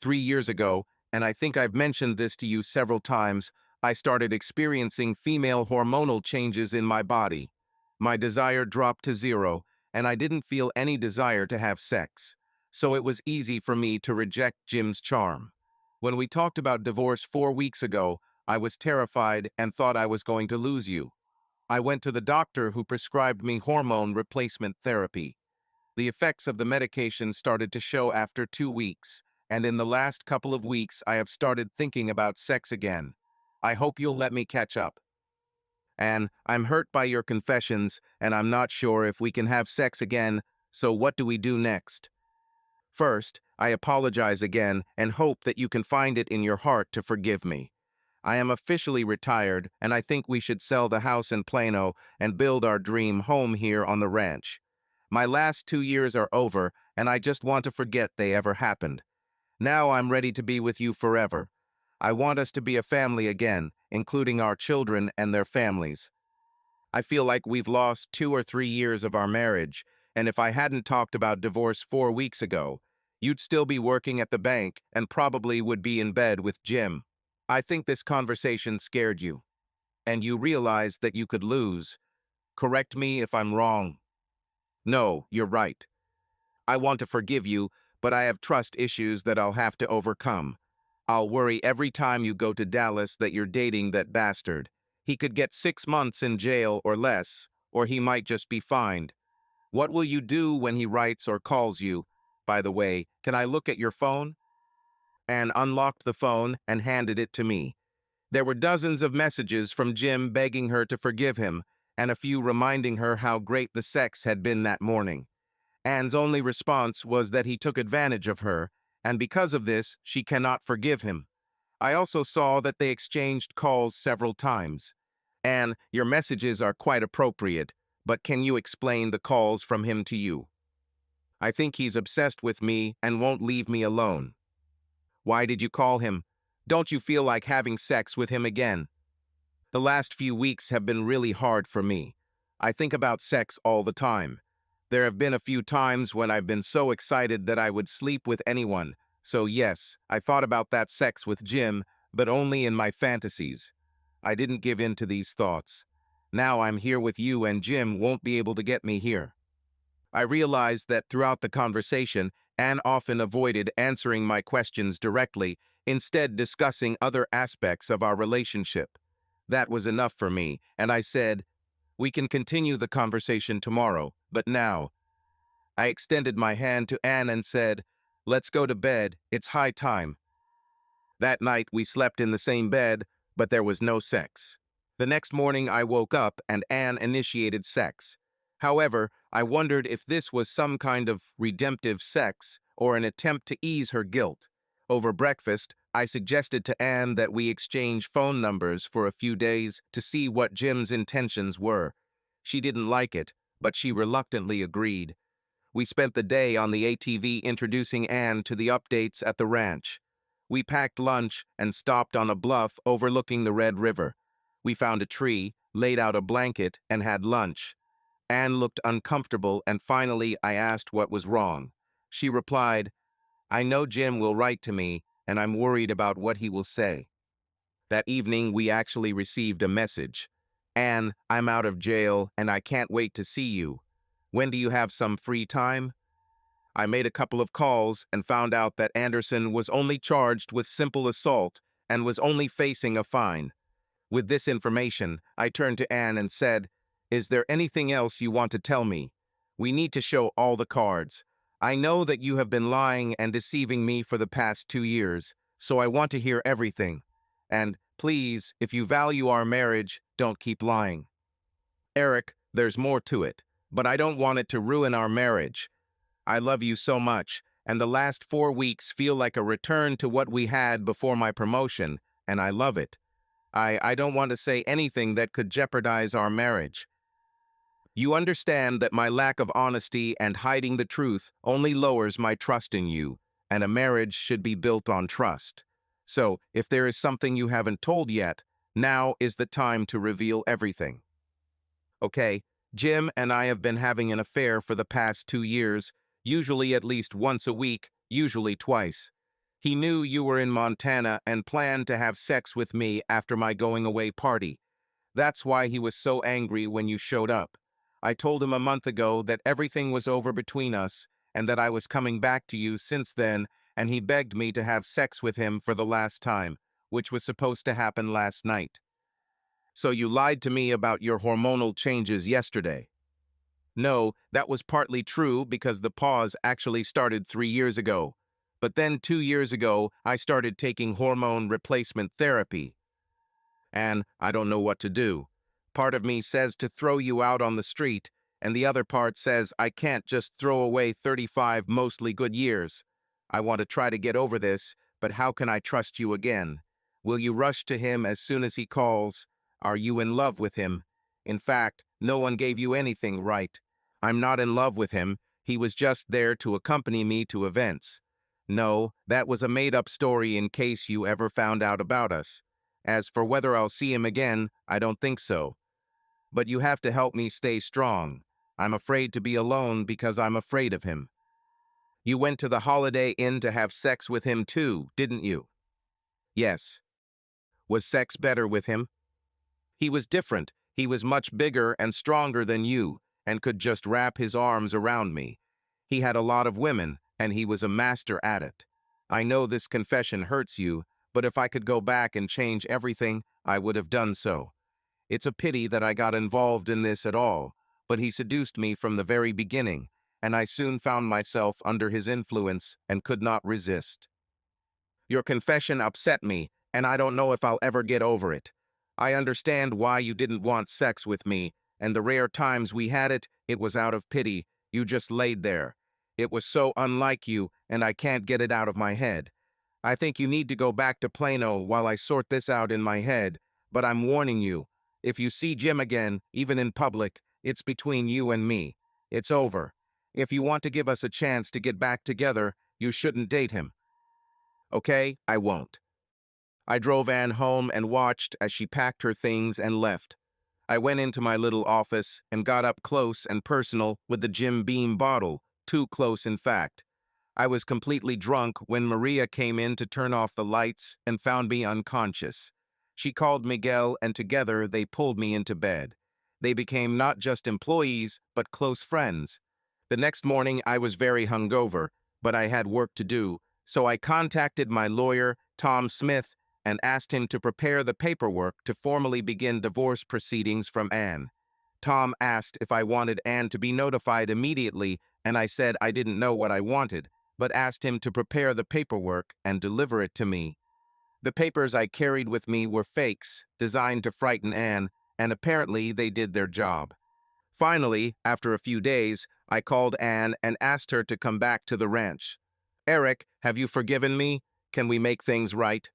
3 years ago, and I think I've mentioned this to you several times, I started experiencing female hormonal changes in my body. My desire dropped to zero, and I didn't feel any desire to have sex. So it was easy for me to reject Jim's charm. When we talked about divorce 4 weeks ago, I was terrified and thought I was going to lose you. I went to the doctor who prescribed me hormone replacement therapy. The effects of the medication started to show after 2 weeks, and in the last couple of weeks I have started thinking about sex again. I hope you'll let me catch up. And I'm hurt by your confessions, and I'm not sure if we can have sex again, so what do we do next? First, I apologize again and hope that you can find it in your heart to forgive me. I am officially retired, and I think we should sell the house in Plano and build our dream home here on the ranch. My last 2 years are over, and I just want to forget they ever happened. Now I'm ready to be with you forever. I want us to be a family again, including our children and their families. I feel like we've lost 2 or 3 years of our marriage, and if I hadn't talked about divorce 4 weeks ago, you'd still be working at the bank and probably would be in bed with Jim. I think this conversation scared you, and you realized that you could lose. Correct me if I'm wrong. No, you're right. I want to forgive you, but I have trust issues that I'll have to overcome. I'll worry every time you go to Dallas that you're dating that bastard. He could get 6 months in jail or less, or he might just be fined. What will you do when he writes or calls you? By the way, can I look at your phone? Anne unlocked the phone and handed it to me. There were dozens of messages from Jim begging her to forgive him, and a few reminding her how great the sex had been that morning. Anne's only response was that he took advantage of her, and because of this, she cannot forgive him. I also saw that they exchanged calls several times. Anne, your messages are quite appropriate, but can you explain the calls from him to you? I think he's obsessed with me and won't leave me alone. Why did you call him? Don't you feel like having sex with him again? The last few weeks have been really hard for me. I think about sex all the time. There have been a few times when I've been so excited that I would sleep with anyone. So yes, I thought about that sex with Jim, but only in my fantasies. I didn't give in to these thoughts. Now I'm here with you and Jim won't be able to get me here. I realized that throughout the conversation, Anne often avoided answering my questions directly, instead discussing other aspects of our relationship. That was enough for me, and I said, "We can continue the conversation tomorrow, but now." I extended my hand to Anne and said, "Let's go to bed, it's high time." That night we slept in the same bed, but there was no sex. The next morning I woke up and Anne initiated sex. However, I wondered if this was some kind of redemptive sex or an attempt to ease her guilt. Over breakfast, I suggested to Anne that we exchange phone numbers for a few days to see what Jim's intentions were. She didn't like it, but she reluctantly agreed. We spent the day on the ATV introducing Anne to the updates at the ranch. We packed lunch and stopped on a bluff overlooking the Red River. We found a tree, laid out a blanket, and had lunch. Anne looked uncomfortable, and finally I asked what was wrong. She replied, "I know Jim will write to me, and I'm worried about what he will say." That evening, we actually received a message. "Anne, I'm out of jail, and I can't wait to see you. When do you have some free time?" I made a couple of calls and found out that Anderson was only charged with simple assault and was only facing a fine. With this information, I turned to Anne and said, "Is there anything else you want to tell me? We need to show all the cards. I know that you have been lying and deceiving me for the past 2 years, so I want to hear everything. And please, if you value our marriage, don't keep lying." "Eric, there's more to it, but I don't want it to ruin our marriage. I love you so much, and the last 4 weeks feel like a return to what we had before my promotion, and I love it. I don't want to say anything that could jeopardize our marriage. You understand that my lack of honesty and hiding the truth only lowers my trust in you, and a marriage should be built on trust. So, if there is something you haven't told yet, now is the time to reveal everything." "Okay, Jim and I have been having an affair for the past 2 years, usually at least once a week, usually twice. He knew you were in Montana and planned to have sex with me after my going away party. That's why he was so angry when you showed up. I told him a month ago that everything was over between us and that I was coming back to you since then, and he begged me to have sex with him for the last time, which was supposed to happen last night. So you lied to me about your hormonal changes yesterday." "No, that was partly true because the pause actually started 3 years ago. But then 2 years ago, I started taking hormone replacement therapy. And I don't know what to do. Part of me says to throw you out on the street, and the other part says I can't just throw away 35 mostly good years. I want to try to get over this, but how can I trust you again? Will you rush to him as soon as he calls? Are you in love with him? In fact, no one gave you anything right. I'm not in love with him. He was just there to accompany me to events. No, that was a made-up story in case you ever found out about us. As for whether I'll see him again, I don't think so. But you have to help me stay strong. I'm afraid to be alone because I'm afraid of him." "You went to the Holiday Inn to have sex with him too, didn't you?" "Yes." "Was sex better with him?" "He was different. He was much bigger and stronger than you, and could just wrap his arms around me. He had a lot of women, and he was a master at it. I know this confession hurts you, but if I could go back and change everything, I would have done so. It's a pity that I got involved in this at all, but he seduced me from the very beginning, and I soon found myself under his influence and could not resist. Your confession upset me, and I don't know if I'll ever get over it. I understand why you didn't want sex with me, and the rare times we had it, it was out of pity. You just laid there. It was so unlike you, and I can't get it out of my head. I think you need to go back to Plano while I sort this out in my head, but I'm warning you. If you see Jim again, even in public, it's between you and me. It's over. If you want to give us a chance to get back together, you shouldn't date him." "Okay, I won't." I drove Anne home and watched as she packed her things and left. I went into my little office and got up close and personal with the Jim Beam bottle, too close in fact. I was completely drunk when Maria came in to turn off the lights and found me unconscious. She called Miguel, and together they pulled me into bed. They became not just employees, but close friends. The next morning I was very hungover, but I had work to do, so I contacted my lawyer, Tom Smith, and asked him to prepare the paperwork to formally begin divorce proceedings from Anne. Tom asked if I wanted Anne to be notified immediately, and I said I didn't know what I wanted, but asked him to prepare the paperwork and deliver it to me. The papers I carried with me were fakes, designed to frighten Anne, and apparently they did their job. Finally, after a few days, I called Anne and asked her to come back to the ranch. "Eric, have you forgiven me? Can we make things right?"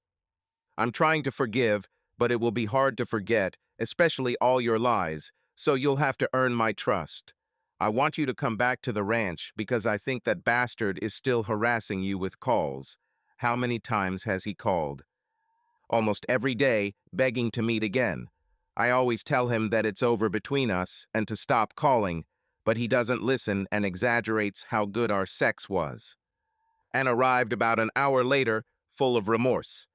"I'm trying to forgive, but it will be hard to forget, especially all your lies, so you'll have to earn my trust. I want you to come back to the ranch because I think that bastard is still harassing you with calls. How many times has he called? Almost every day, begging to meet again. I always tell him that it's over between us and to stop calling, but he doesn't listen and exaggerates how good our sex was. And arrived about an hour later, full of remorse.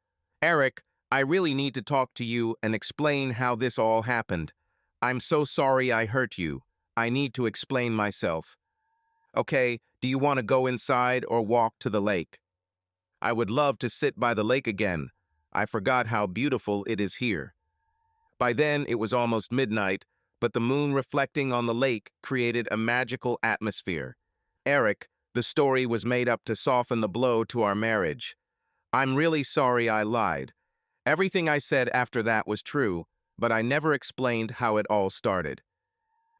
Eric, I really need to talk to you and explain how this all happened. I'm so sorry I hurt you. I need to explain myself. Okay, do you want to go inside or walk to the lake? I would love to sit by the lake again. I forgot how beautiful it is here. By then, it was almost midnight, but the moon reflecting on the lake created a magical atmosphere. Eric, the story was made up to soften the blow to our marriage. I'm really sorry I lied. Everything I said after that was true, but I never explained how it all started.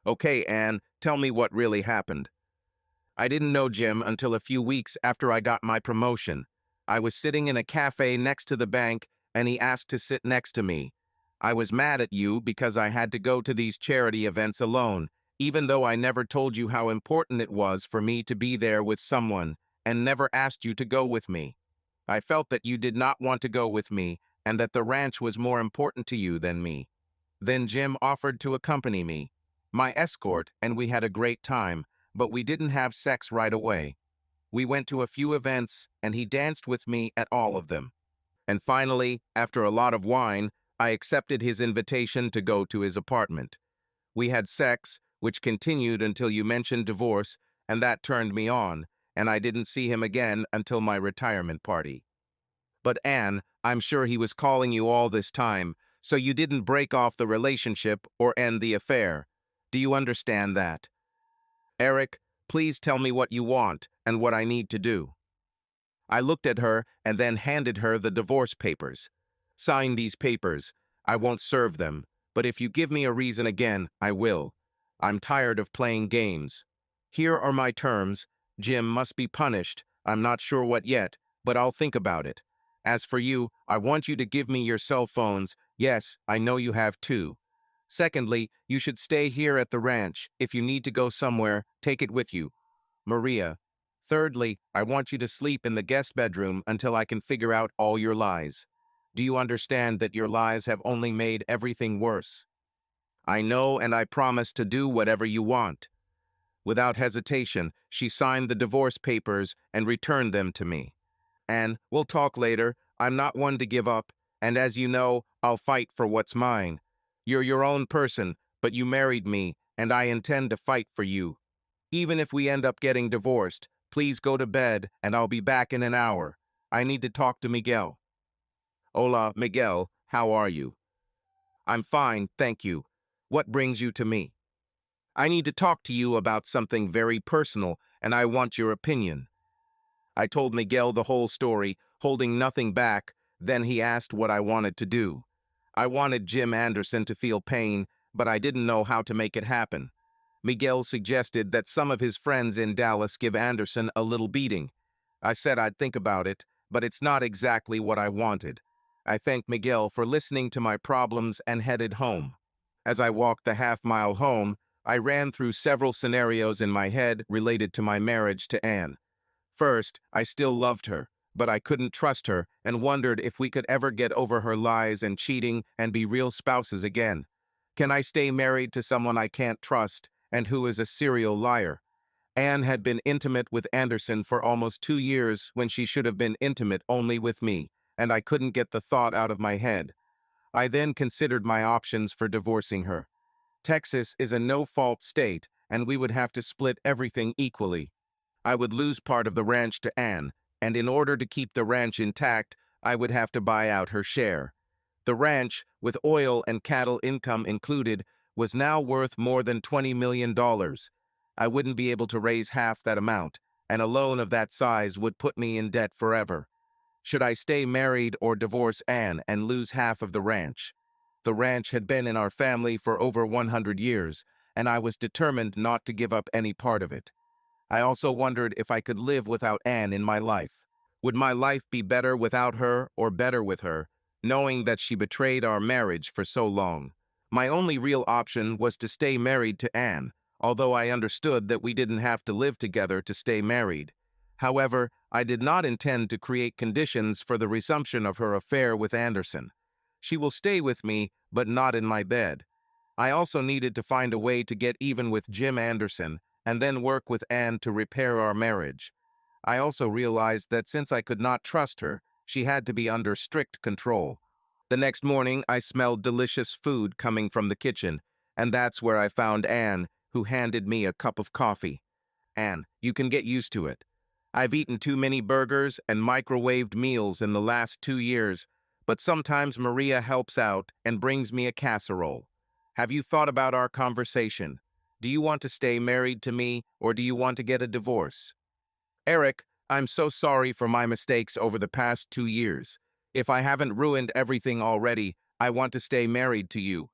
Okay, Anne, tell me what really happened. I didn't know Jim until a few weeks after I got my promotion. I was sitting in a cafe next to the bank, and he asked to sit next to me. I was mad at you because I had to go to these charity events alone, even though I never told you how important it was for me to be there with someone, and never asked you to go with me. I felt that you did not want to go with me, and that the ranch was more important to you than me. Then Jim offered to accompany me, my escort, and we had a great time, but we didn't have sex right away. We went to a few events, and he danced with me at all of them. And finally, after a lot of wine, I accepted his invitation to go to his apartment. We had sex, which continued until you mentioned divorce, and that turned me on, and I didn't see him again until my retirement party. But Anne, I'm sure he was calling you all this time, so you didn't break off the relationship or end the affair. Do you understand that? Eric, please tell me what you want and what I need to do. I looked at her and then handed her the divorce papers. Sign these papers. I won't serve them, but if you give me a reason again, I will. I'm tired of playing games. Here are my terms. Jim must be punished. I'm not sure what yet, but I'll think about it. As for you, I want you to give me your cell phones. Yes, I know you have two. Secondly, you should stay here at the ranch. If you need to go somewhere, take it with you. Maria. Thirdly, I want you to sleep in the guest bedroom until I can figure out all your lies. Do you understand that your lies have only made everything worse? I know, and I promise to do whatever you want. Without hesitation, she signed the divorce papers and returned them to me. And we'll talk later. I'm not one to give up, and as you know, I'll fight for what's mine. You're your own person, but you married me, and I intend to fight for you. Even if we end up getting divorced, please go to bed, and I'll be back in an hour. I need to talk to Miguel. Hola, Miguel, how are you? I'm fine, thank you. What brings you to me? I need to talk to you about something very personal, and I want your opinion. I told Miguel the whole story, holding nothing back. Then he asked what I wanted to do. I wanted Jim Anderson to feel pain, but I didn't know how to make it happen. Miguel suggested that some of his friends in Dallas give Anderson a little beating. I said I'd think about it, but it's not exactly what I wanted. I thanked Miguel for listening to my problems and headed home. As I walked the half-mile home, I ran through several scenarios in my head related to my marriage to Anne. First, I still loved her, but I couldn't trust her and wondered if we could ever get over her lies and cheating and be real spouses again. Can I stay married to someone I can't trust and who is a serial liar? Anne had been intimate with Anderson for almost 2 years when she should have been intimate only with me, and I couldn't get the thought out of my head. I then considered my options for divorcing her. Texas is a no-fault state, and we would have to split everything equally. I would lose part of the ranch to Anne, and in order to keep the ranch intact, I would have to buy out her share. The ranch, with oil and cattle income included, was now worth more than $20 million. I wouldn't be able to raise half that amount, and a loan of that size would put me in debt forever. Should I stay married or divorce Anne and lose half of the ranch? The ranch had been in our family for over 100 years, and I was determined not to give up any part of it. I also wondered if I could live without Anne in my life. Would my life be better without her or better with her, knowing that she betrayed our marriage for so long? My only real option was to stay married to Anne, although I understood that we didn't have to live together to stay married. However, I did not intend to create conditions for the resumption of her affair with Anderson. She will stay with me, but not in my bed. I also needed to find a way to get even with Jim Anderson and then work with Anne to repair our marriage. I also realized that since I could not trust her, she had to be under strict control. The next morning, I smelled delicious food coming from the kitchen, and that's where I found Anne, who handed me a cup of coffee. Anne, you can get used to it. I've eaten too many burgers and microwaved meals in the last 2 years, but sometimes Maria helps out and brings me a casserole. Have you thought about our conversation? Do you want to stay married to me, or do you want to get a divorce? Eric, I'm so sorry for my mistakes over the past 2 years. If I haven't ruined everything already, I want to stay married to you.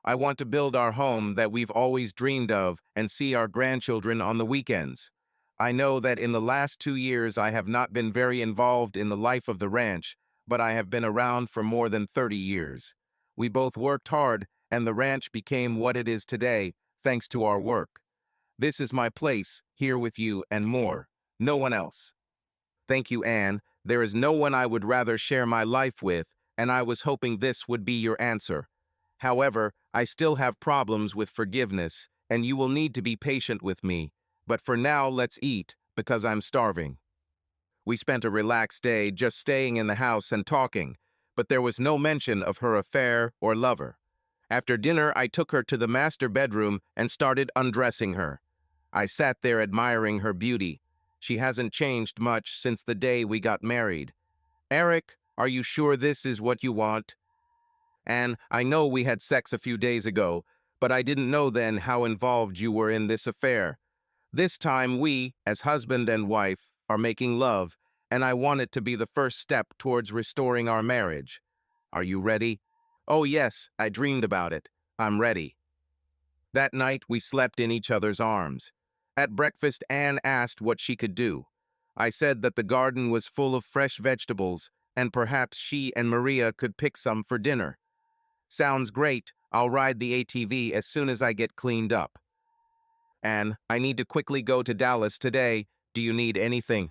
I want to build our home that we've always dreamed of and see our grandchildren on the weekends. I know that in the last 2 years I have not been very involved in the life of the ranch, but I have been around for more than 30 years. We both worked hard, and the ranch became what it is today, thanks to our work. This is my place, here with you and more. No one else. Thank you, Anne. There is no one I would rather share my life with, and I was hoping this would be your answer. However, I still have problems with forgiveness, and you will need to be patient with me. But for now, let's eat, because I'm starving. We spent a relaxed day just staying in the house and talking, but there was no mention of her affair or lover. After dinner, I took her to the master bedroom and started undressing her. I sat there admiring her beauty. She hasn't changed much since the day we got married. Eric, are you sure this is what you want? And I know we had sex a few days ago, but I didn't know then how involved you were in this affair. This time we, as husband and wife, are making love, and I want it to be the first step towards restoring our marriage. Are you ready? Oh yes, I dreamed about it. I'm ready. That night we slept in each other's arms. At breakfast, Anne asked what she could do. I said that the garden was full of fresh vegetables, and perhaps she and Maria could pick some for dinner. Sounds great. I'll ride the ATV as soon as I get cleaned up. Anne, I need to quickly go to Dallas today. Do you need anything?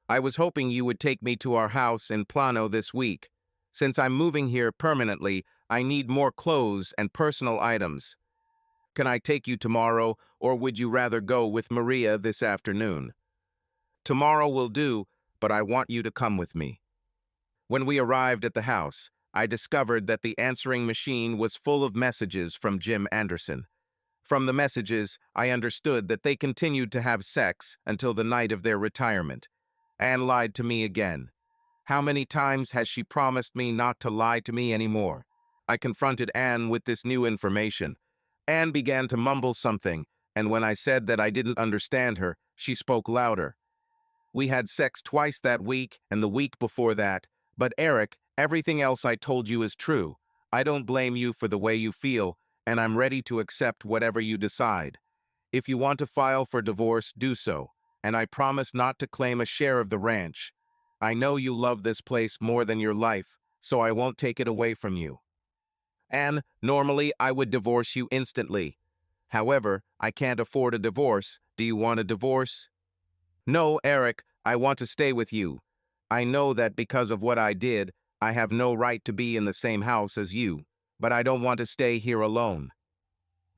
I was hoping you would take me to our house in Plano this week. Since I'm moving here permanently, I need more clothes and personal items. Can I take you tomorrow, or would you rather go with Maria this afternoon? Tomorrow will do, but I want you to come with me. When we arrived at the house, I discovered that the answering machine was full of messages from Jim Anderson. From the messages, I understood that they continued to have sex until the night of their retirement. Anne lied to me again. How many times has she promised me not to lie to me anymore? I confronted Anne with this new information. Anne began to mumble something, and when I said that I didn't understand her, she spoke louder. We had sex twice that week and the week before that, but Eric, everything else I told you is true. I don't blame you for the way you feel, and I'm ready to accept whatever you decide. If you want to file for divorce, do so, and I promise not to claim a share of the ranch. I know you love this place more than your life, so I won't take it away from you. And normally I would divorce you instantly. However, I can't afford a divorce. Do you want a divorce? No, Eric, I want to stay with you. I know that because of what I did, I have no right to be in the same house as you, but I don't want to stay here alone.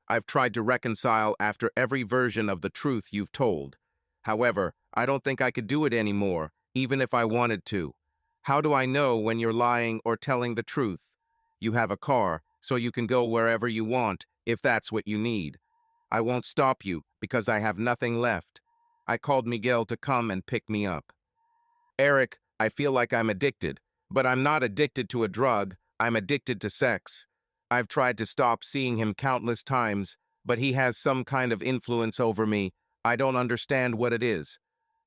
I've tried to reconcile after every version of the truth you've told. However, I don't think I could do it anymore, even if I wanted to. How do I know when you're lying or telling the truth? You have a car, so you can go wherever you want, if that's what you need. I won't stop you, because I have nothing left. I called Miguel to come and pick me up. Eric, I feel like I'm addicted, but I'm not addicted to a drug, I'm addicted to sex. I've tried to stop seeing him countless times, but he has some kind of influence over me. I don't understand what it is.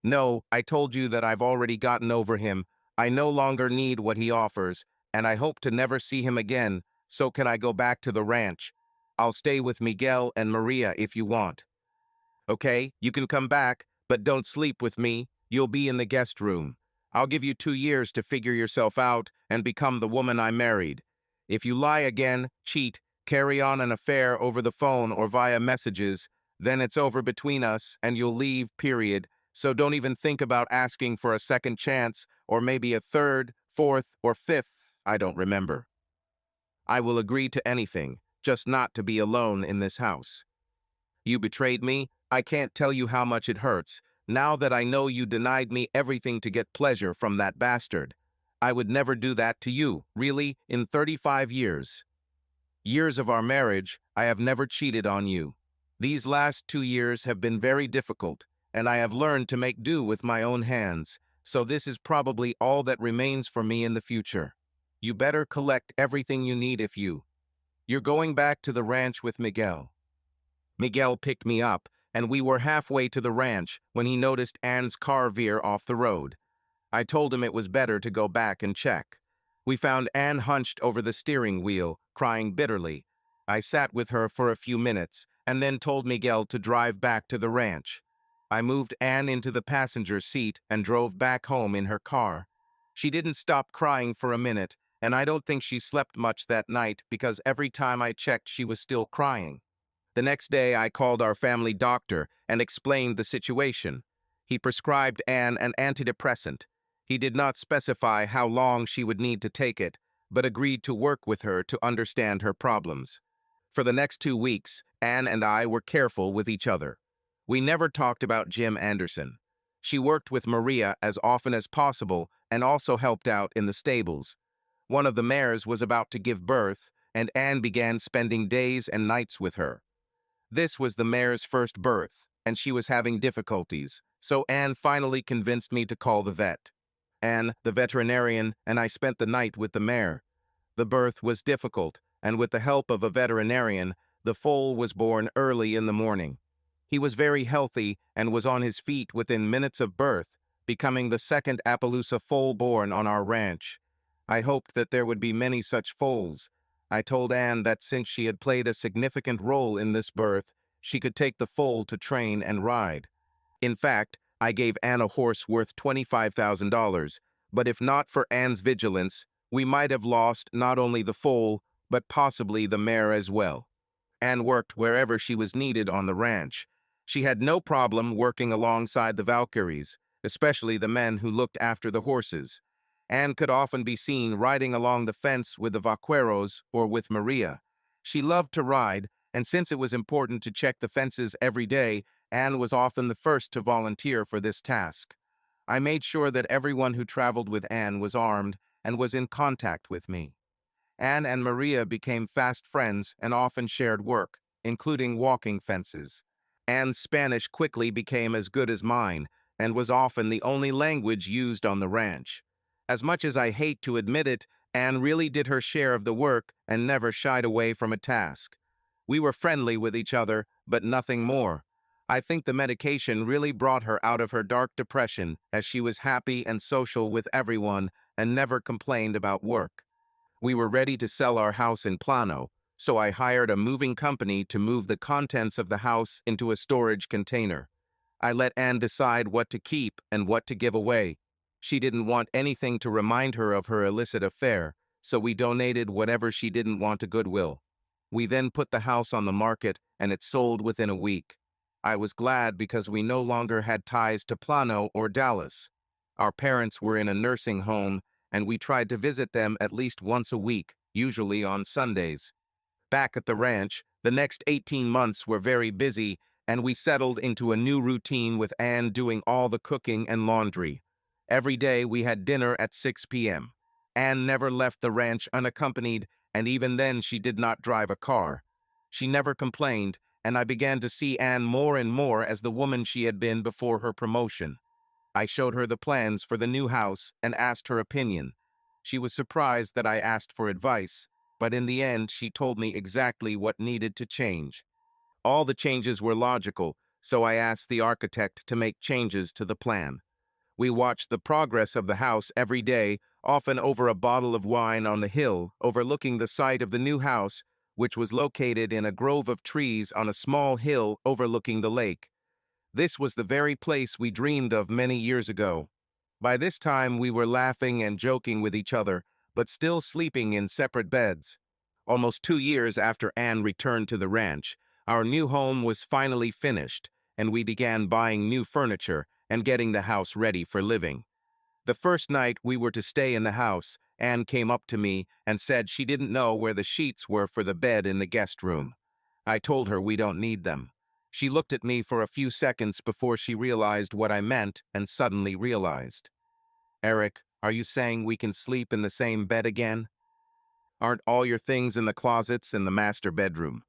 No, I told you that I've already gotten over him. I no longer need what he offers, and I hope to never see him again, so can I go back to the ranch? I'll stay with Miguel and Maria if you want. Okay, you can come back, but don't sleep with me. You'll be in the guest room. I'll give you 2 years to figure yourself out and become the woman I married. If you lie again, cheat, carry on an affair over the phone or via messages, Then it's over between us and you'll leave, period. So don't even think about asking for a second chance or maybe a third, fourth, or fifth. I don't remember. I will agree to anything, just not to be alone in this house. You betrayed me. I can't tell you how much it hurts. Now that I know you denied me everything to get pleasure from that bastard. I would never do that to you, really, in 35 years. Years of our marriage, I have never cheated on you. These last 2 years have been very difficult, and I have learned to make do with my own hands, so this is probably all that remains for me in the future. You better collect everything you need if you're going back to the ranch with Miguel. Miguel picked me up, and we were halfway to the ranch when he noticed Anne's car veer off the road. I told him it was better to go back and check. We found Anne hunched over the steering wheel, crying bitterly. I sat with her for a few minutes, and then told Miguel to drive back to the ranch. I moved Anne into the passenger seat and drove back home in her car. She didn't stop crying for a minute, and I don't think she slept much that night because every time I checked she was still crying. The next day, I called our family doctor and explained the situation. He prescribed Anne an antidepressant. He did not specify how long she would need to take it, but agreed to work with her to understand her problems. For the next 2 weeks, Anne and I were careful with each other. We never talked about Jim Anderson. She worked with Maria as often as possible and also helped out in the stables. One of the mares was about to give birth, and Anne began spending days and nights with her. This was the mare's first birth, and she was having difficulties, so Anne finally convinced me to call the vet. Anne, the veterinarian, and I spent the night with the mare. The birth was difficult, and with the help of a veterinarian, the foal was born early in the morning. He was very healthy and was on his feet within minutes of birth, becoming the second Appaloosa foal born on our ranch. I hoped that there would be many such foals. I told Anne that since she had played a significant role in this birth, she could take the foal to train and ride. In fact, I gave Anne a horse worth $25,000, but if not for Anne's vigilance, we might have lost not only the foal, but possibly the mare as well. Anne worked wherever she was needed on the ranch. She had no problem working alongside the Valkyries, especially the men who looked after the horses. Anne could often be seen riding along the fence with the vaqueros or with Maria. She loved to ride, and since it was important to check the fences every day, Anne was often the first to volunteer for this task. I made sure that everyone who traveled with Anne was armed and was in contact with me. Anne and Maria became fast friends and often shared work, including walking fences. Anne's Spanish quickly became as good as mine, and was often the only language used on the ranch. As much as I hate to admit it, Anne really did her share of the work and never shied away from a task. We were friendly with each other, but nothing more. I think the medication really brought her out of her dark depression, as she was happy and social with everyone and never complained about work. We were ready to sell our house in Plano, so I hired a moving company to move the contents of the house into a storage container. I let Anne decide what to keep and what to give away. She didn't want anything to remind her of her illicit affair, so we donated whatever she didn't want to Goodwill. We then put the house on the market, and it sold within a week. I was glad because we no longer had ties to Plano or Dallas. Our parents were in a nursing home, and we tried to visit them at least once a week, usually on Sundays. Back at the ranch, the next 18 months were very busy, and we settled into a new routine with Anne doing all the cooking and laundry. Every day we had dinner at 6 p.m. Anne never left the ranch unaccompanied, and even then she did not drive a car. She never complained, and I began to see Anne more and more as the woman she had been before her promotion. I showed her the plans for the new house and asked her opinion. She was surprised that I asked for advice, but in the end she told me exactly what needed to change. All the changes were logical, so I asked the architect to make changes to the plan. We watched the progress of the house every day, often over a bottle of wine on the hill, overlooking the site of the new house, which was located in a grove of trees on a small hill overlooking the lake. This was the very place we dreamed of many years ago. By this time, we were laughing and joking with each other, but still sleeping in separate beds. Almost 2 years after Anne returned to the ranch, Our new home was finally finished, and we began buying new furniture and getting the house ready for living. The first night we were to stay in the house, Anne came up to me and said she didn't know where the sheets were for the bed in the guest room. I told her we don't need them. She looked at me for a few seconds before she realized what I meant and suddenly realized. Eric, are you saying we can sleep in the same bed again? Aren't all your things in the closets in the master bedroom?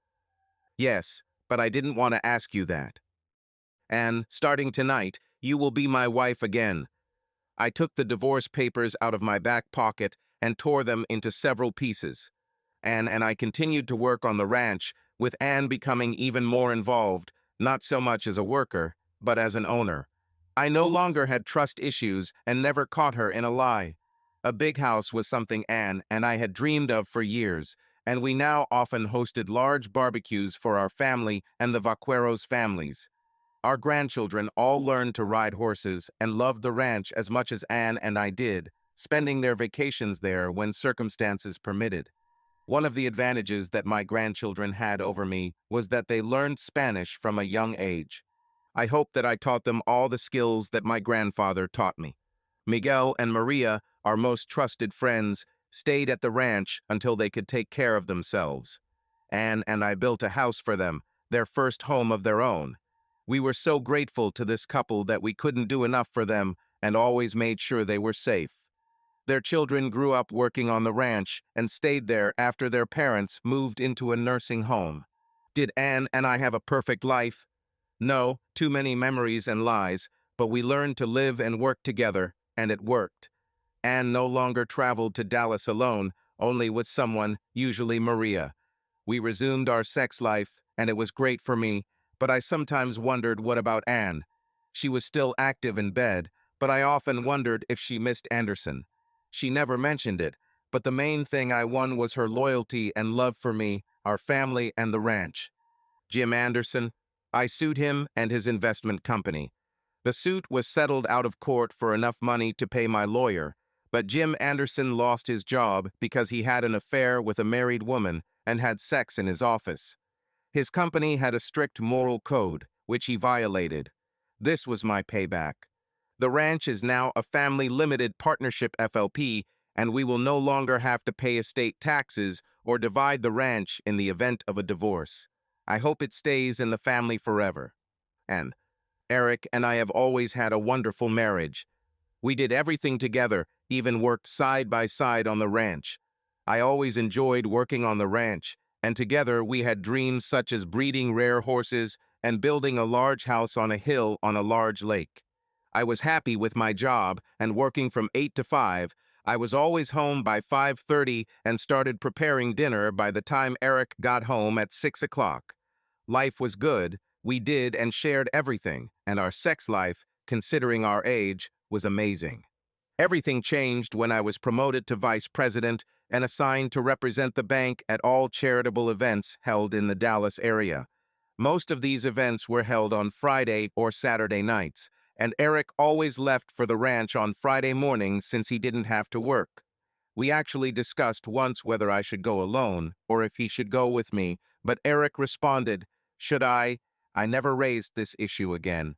Yes, but I didn't want to ask you that. And, starting tonight, you will be my wife again. I took the divorce papers out of my back pocket and tore them into several pieces. Anne and I continued to work on the ranch, with Anne becoming even more involved, not so much as a worker, but as an owner. I no longer had trust issues and never caught her in a lie. A big house was something Anne and I had dreamed of for years, and we now often hosted large barbecues for our family and the Vaqueros' families. Our grandchildren all learned to ride horses and loved the ranch as much as Anne and I did, spending their vacations there when circumstances permitted. One of the advantages that my grandchildren had over me was that they learned Spanish from a young age. I hope that I taught them all the skills that my grandfather taught me. Miguel and Maria, our most trusted friends, stayed at the ranch until they could take care of themselves. Anne and I built a house for them, their first home of their own. We were so grateful to this couple that we couldn't do enough for them and always made sure they were safe. Their children grew up working on the ranch and stayed there after their parents moved into a nursing home. Did Anne and I have a perfect life? No, too many memories and lies, but we learned to live and work together, and it worked. Anne no longer traveled to Dallas alone, only with someone, usually Maria. We resumed our sex life, and it was great for me, but I sometimes wondered what about Anne. She was still active in bed, but I often wondered if she missed Anderson. She never mentioned it, but the main thing I won was her loyalty and love for me, our family, and the ranch. Jim Anderson, I sued him and his investment company. The suit was settled out of court for enough money to pay my lawyer, but Jim Anderson lost his job because he had an affair with a married woman and had sex in his office. His company had a strict moral code, which he violated. This was my payback. The ranch is now a family limited partnership FLP, and we will no longer have to pay estate taxes or divide the ranch in the event of a divorce. I hope it stays in the family forever. And Eric and I have always had a wonderful marriage. We did everything together, even worked side by side on the ranch. I always enjoyed working on the ranch, and together we had dreams such as breeding rare horses and building a large house on a hill on a large lake. I was happy with my job and working from 8 to 5. I was always home by 5:30 and started preparing dinner by the time Eric got home at 6 o'clock. Life was good, we did and shared everything, and our sex life, considering our age, was amazing. Everything changed when I was promoted to vice president and assigned to represent the bank at all charitable events held in the Dallas area. Most of these events were held on Friday or Saturday nights, and Eric always left for the ranch on Friday mornings since he didn't have to work. We actually discussed once whether I should go alone or if he should go with me, but Eric responded, "Should I? I never raised this issue again.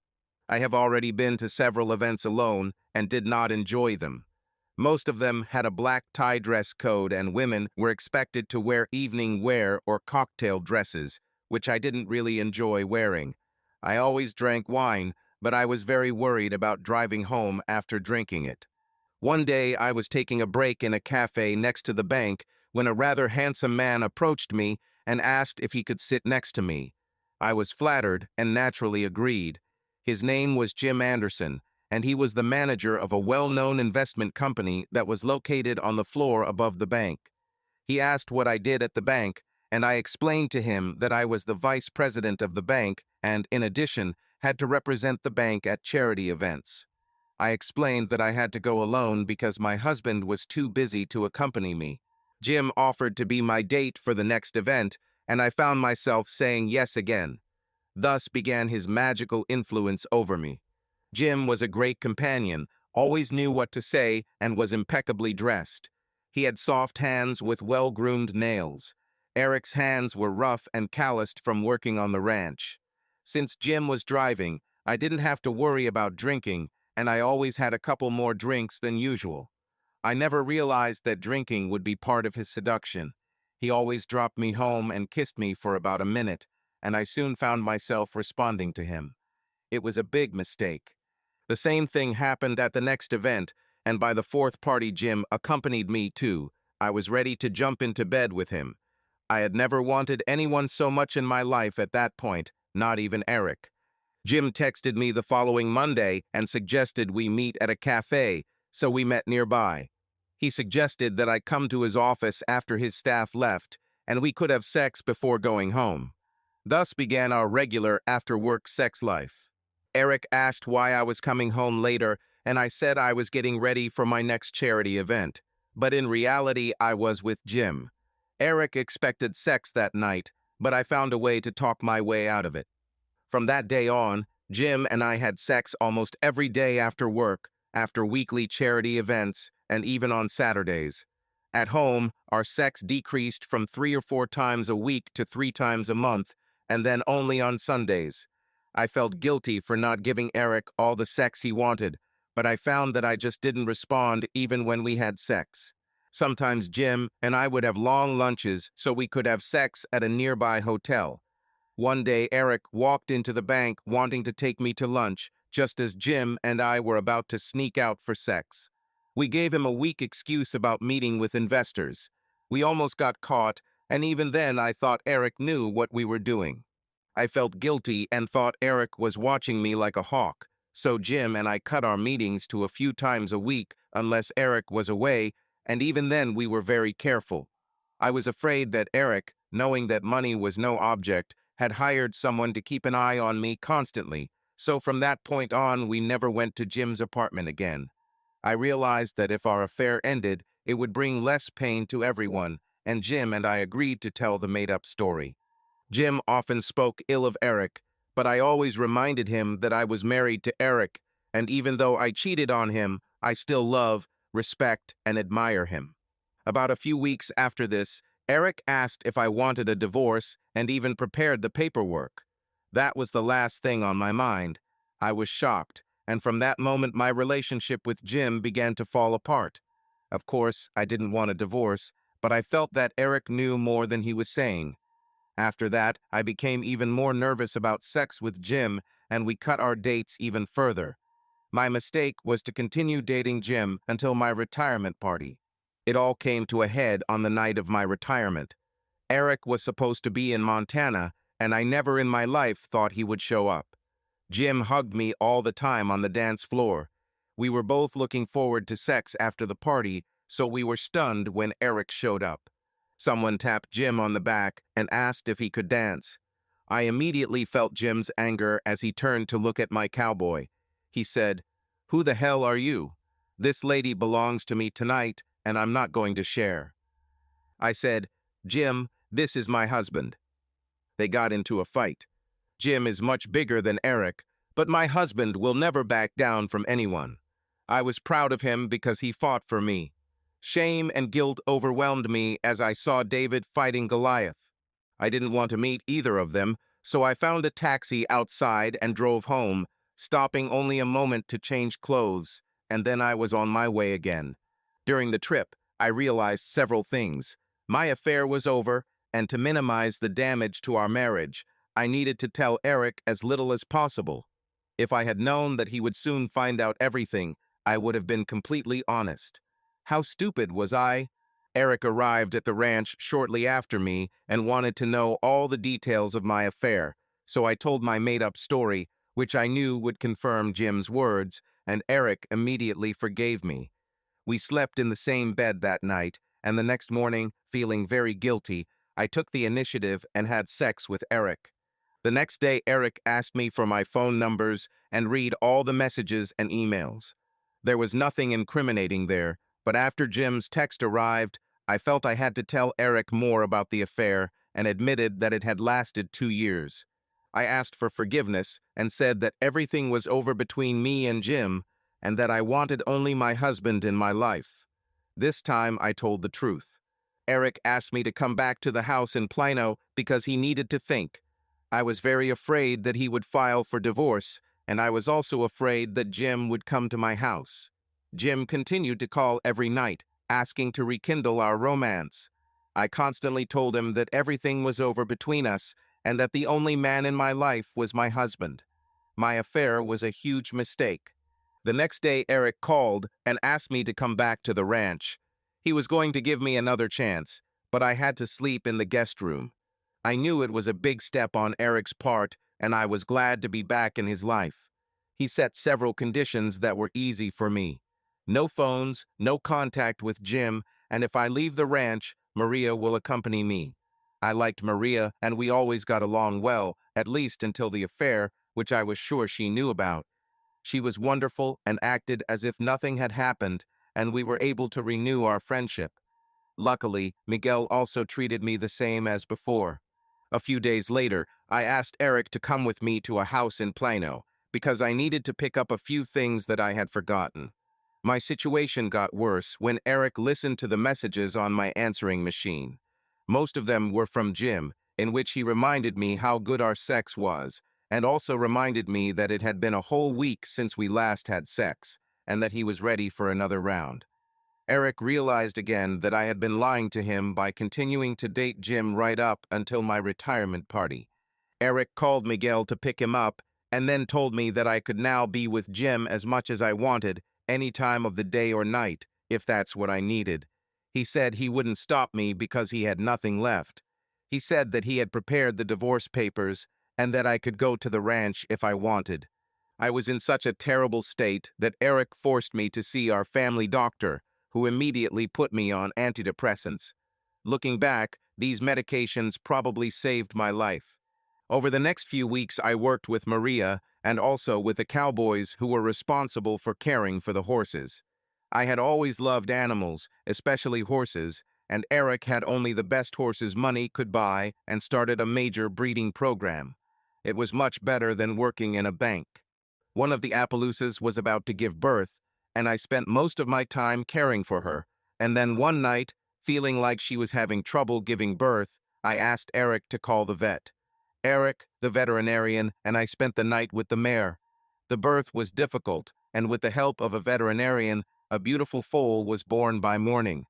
I have already been to several events alone and did not enjoy them. Most of them had a black tie dress code and women were expected to wear evening wear or cocktail dresses, which I didn't really enjoy wearing. I always drank wine, but I was very worried about driving home after drinking it. One day I was taking a break in a cafe next to the bank when a rather handsome man approached me and asked if he could sit next to me. I was flattered and naturally agreed. His name was Jim Anderson, and he was the manager of a well-known investment company that was located on the floor above the bank. He asked what I did at the bank, and I explained to him that I was the vice president of the bank and, in addition, had to represent the bank at charity events. I explained that I had to go alone because my husband was too busy to accompany me. Jim offered to be my date for the next event, and I found myself saying yes again. Thus began his magical influence over me. Jim was a great companion, always knew what to say, and was impeccably dressed. He had soft hands with well-groomed nails. Eric's hands were rough and calloused from working on the ranch. Since Jim was driving, I didn't have to worry about drinking, and I always had a couple more drinks than usual. I never realized that drinking would be part of his seduction. He always dropped me home and kissed me for about a minute, and I soon found myself responding to him. It was a big mistake. The same thing happened at the next event, and by the fourth party Jim accompanied me too. I was ready to jump into bed with him. I had never wanted anyone so much in my life at that point, not even Eric. Jim texted me the following Monday and suggested we meet at a cafe, so we met nearby. He suggested that I come to his office after his staff left, and we could have sex before going home. Thus began our regular after-work sex life. Eric asked why I was coming home later, and I said I was getting ready for my next charity event. But in reality, I was with Jim. Eric expected sex that night, but I found a way to talk my way out of it. From that day on, Jim and I had sex almost every day after work, after weekly charity events, and even on Saturdays. At home, our sex decreased from 3 or 4 times a week to 3 times a month, and then only on Sundays. I felt guilty for not giving Eric all the sex he wanted, but I found that I just didn't respond even when we had sex. Sometimes Jim and I would have long lunches so we could have sex at a nearby hotel. One day, Eric walked into the bank wanting to take me to lunch, just as Jim and I were about to sneak out for sex. We gave him a weak excuse about meeting with investors. We almost got caught, and even then I thought Eric knew what we were doing. I felt guilty and thought Eric was watching me like a hawk, so Jim and I cut our meetings to a few times a week unless Eric was away, and even then we were very careful. I was afraid that Eric, knowing that money was no object, had hired someone to keep an eye on me constantly, so from that point on we never went to Jim's apartment again. I realized that if our affair ended, it would bring less pain to everyone, and Jim and I agreed to tell the made-up story. Jim often spoke ill of Eric, but I always reminded him that I was married to Eric, and even though I cheated on him, I still love, respect, and admire him. About a few weeks after this, Eric asked if I wanted a divorce and even prepared the paperwork. That was the last thing on my mind. I was shocked, and from that moment my relationship with Jim began to fall apart. Of course, I didn't want a divorce, but I felt that Eric knew more than he was saying. After that, I became even more nervous about sex with Jim, and we cut our dates even further. My mistake was to continue dating Jim until my retirement party. It all came to a head on the night of my retirement. Eric was supposed to be in Montana, and I never in my life thought he would show up. Jim hugged me all the time on the dance floor. We were both looking forward to sex after the party, so we were stunned when Eric showed up. Someone tapped Jim on the back and asked if he could dance. I immediately felt Jim's anger as he turned to look at my cowboy. He said, "Who the hell are you? This lady belongs to me tonight, and I'm not going to share." I said, "Jim, this is my husband." They got into a fight. Jim is much bigger than Eric, but my husband will never back down from anyone. I was proud of him because he fought for me. Shame and guilt overwhelmed me as I saw David fighting Goliath. I didn't want to meet either of them, so I found a taxi outside and drove home, stopping only a moment to change clothes, and then I was on my way again. During the trip, I realized several things. My affair was over, and to minimize the damage to our marriage, I needed to tell Eric as little as possible. If I had known that he would soon find out everything, I would have been completely honest. How stupid was I? Eric arrived at the ranch shortly after me and wanted to know all the details of my affair, so I told my made-up story, which I knew would confirm Jim's words, and Eric immediately forgave me. We slept in the same bed that night, and the next morning, feeling very guilty, I took the initiative and had sex with Eric. The next day, Eric asked me for my phone numbers and read all the messages and emails. There was nothing incriminating there, but after Jim's text arrived, I felt I had to tell Eric more about the affair and admitted that it had lasted 2 years. I asked for forgiveness and said that everything was over between me and Jim and that I wanted only my husband in my life. This time I told the truth. Eric asked me to come back to the house in Plano because he needed to think. I was very afraid that he would file for divorce, and I was also afraid that Jim would come to my house. Jim continued to call every night, asking to rekindle our romance. I constantly told him that everything was over between us and that the only man in my life was my husband. My affair was a huge mistake. The next day, Eric called and asked me to come back to the ranch. He was going to give me another chance, but I had to sleep in the guest room. I knew it was a big step on Eric's part, and I was glad to be back in his life. He set several conditions that were easy for me. No phones, no contact with Jim, and if I leave the ranch, Maria will accompany me. I liked Maria, and we always got along well, at least until the affair, which I was sure she knew about. She was wonderful and acted as if nothing had happened, and we were able to renew our friendship. Luckily, Miguel also treated me the same as before. A few days later, I asked Eric to come with me to a house in Plano, because I needed to pick up a few things that I had forgotten. My situation got worse when Eric listened to the messages on my answering machine. Most of them were from Jim, in which he reminded me how good our sex was, and also reminded me that it had been a whole week since we last had sex, and that he was ready for another round. Eric realized again that I had been lying to him by continuing to date Jim right up until my retirement party. Eric called Miguel to pick him up and then told me that I could now be with Jim as much as I wanted, any time of the day or night, if that's what I needed. He said he wouldn't stop me because he had nothing left. He said that he had prepared the divorce papers and that I could go to the ranch if I wanted. I was in such a terrible state that Eric forced me to see our family doctor, who immediately put me on antidepressants. Looking back, these medications probably saved my life. Over the next few weeks, I worked with Maria and also with the cowboys who were responsible for caring for the horses. I had always loved animals, especially horses, and Eric had only the best horses money could buy and started a major breeding program. It was much better than working in a bank. One of the Appaloosas was about to give birth, and I spent most of my time caring for her. And then one night, feeling like she was having trouble giving birth, I asked Eric to call the vet. Eric, the veterinarian, and I spent the night with the mare. The birth was difficult, and with the help of a veterinarian, a beautiful foal was born by morning.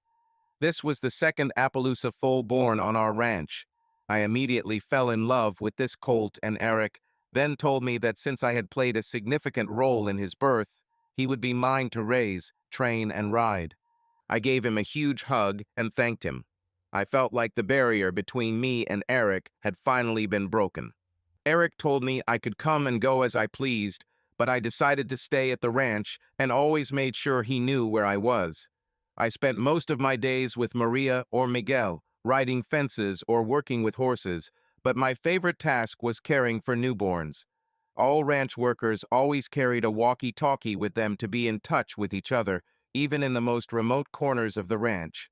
This was the second Appaloosa foal born on our ranch. I immediately fell in love with this colt, and Eric then told me that since I had played a significant role in his birth, he would be mine to raise, train, and ride. I gave him a huge hug and thanked him. I felt like the barrier between me and Eric had finally been broken. Eric told me I could come and go as I pleased, but I decided to stay at the ranch and always made sure he knew where I was. I spent most of my days with Maria or Miguel, riding fences or working with horses, but my favorite task was caring for newborns. All ranch workers always carried a walkie-talkie with them to be in touch with each other, even in the most remote corners of the ranch.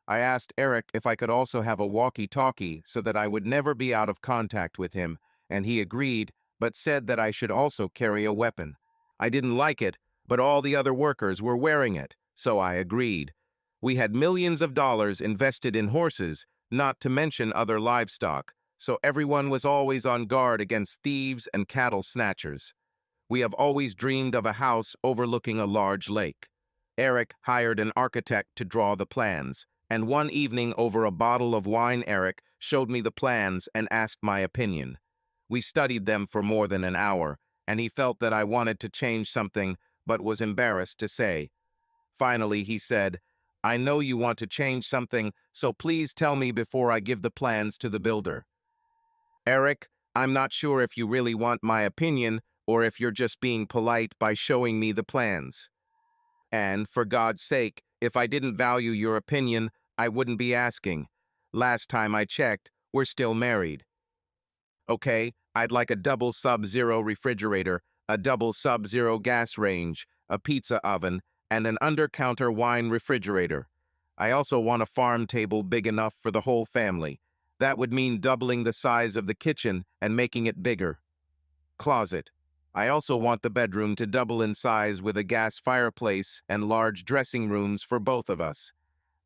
I asked Eric if I could also have a walkie-talkie so that I would never be out of contact with him, and he agreed, but said that I should also carry a weapon. I didn't like it, but all the other workers were wearing it, so I agreed. We had millions of dollars invested in horses, not to mention other livestock, so everyone was always on guard against thieves and cattle snatchers. We have always dreamed of a house overlooking a large lake. Eric hired an architect to draw the plans, and one evening over a bottle of wine, Eric showed me the plans and asked my opinion. We studied them for more than an hour, and he felt that I wanted to change something but was embarrassed to say. Finally, he said, "I know you want to change something, so please tell me before I give the plans to the builder." Eric, I'm not sure if you really want my opinion or if you're just being polite by showing me the plans. And, for God's sake, if I didn't value your opinion, I wouldn't be asking. Last time I checked, we're still married. Okay, I'd like a double sub-zero refrigerator, a double sub-zero gas range, a pizza oven, and an under-counter wine refrigerator. I also want a farm table big enough for the whole family. That would mean doubling the size of the kitchen and making it bigger. Closet. I also want the bedroom to double in size with a gas fireplace and large dressing rooms for both of us.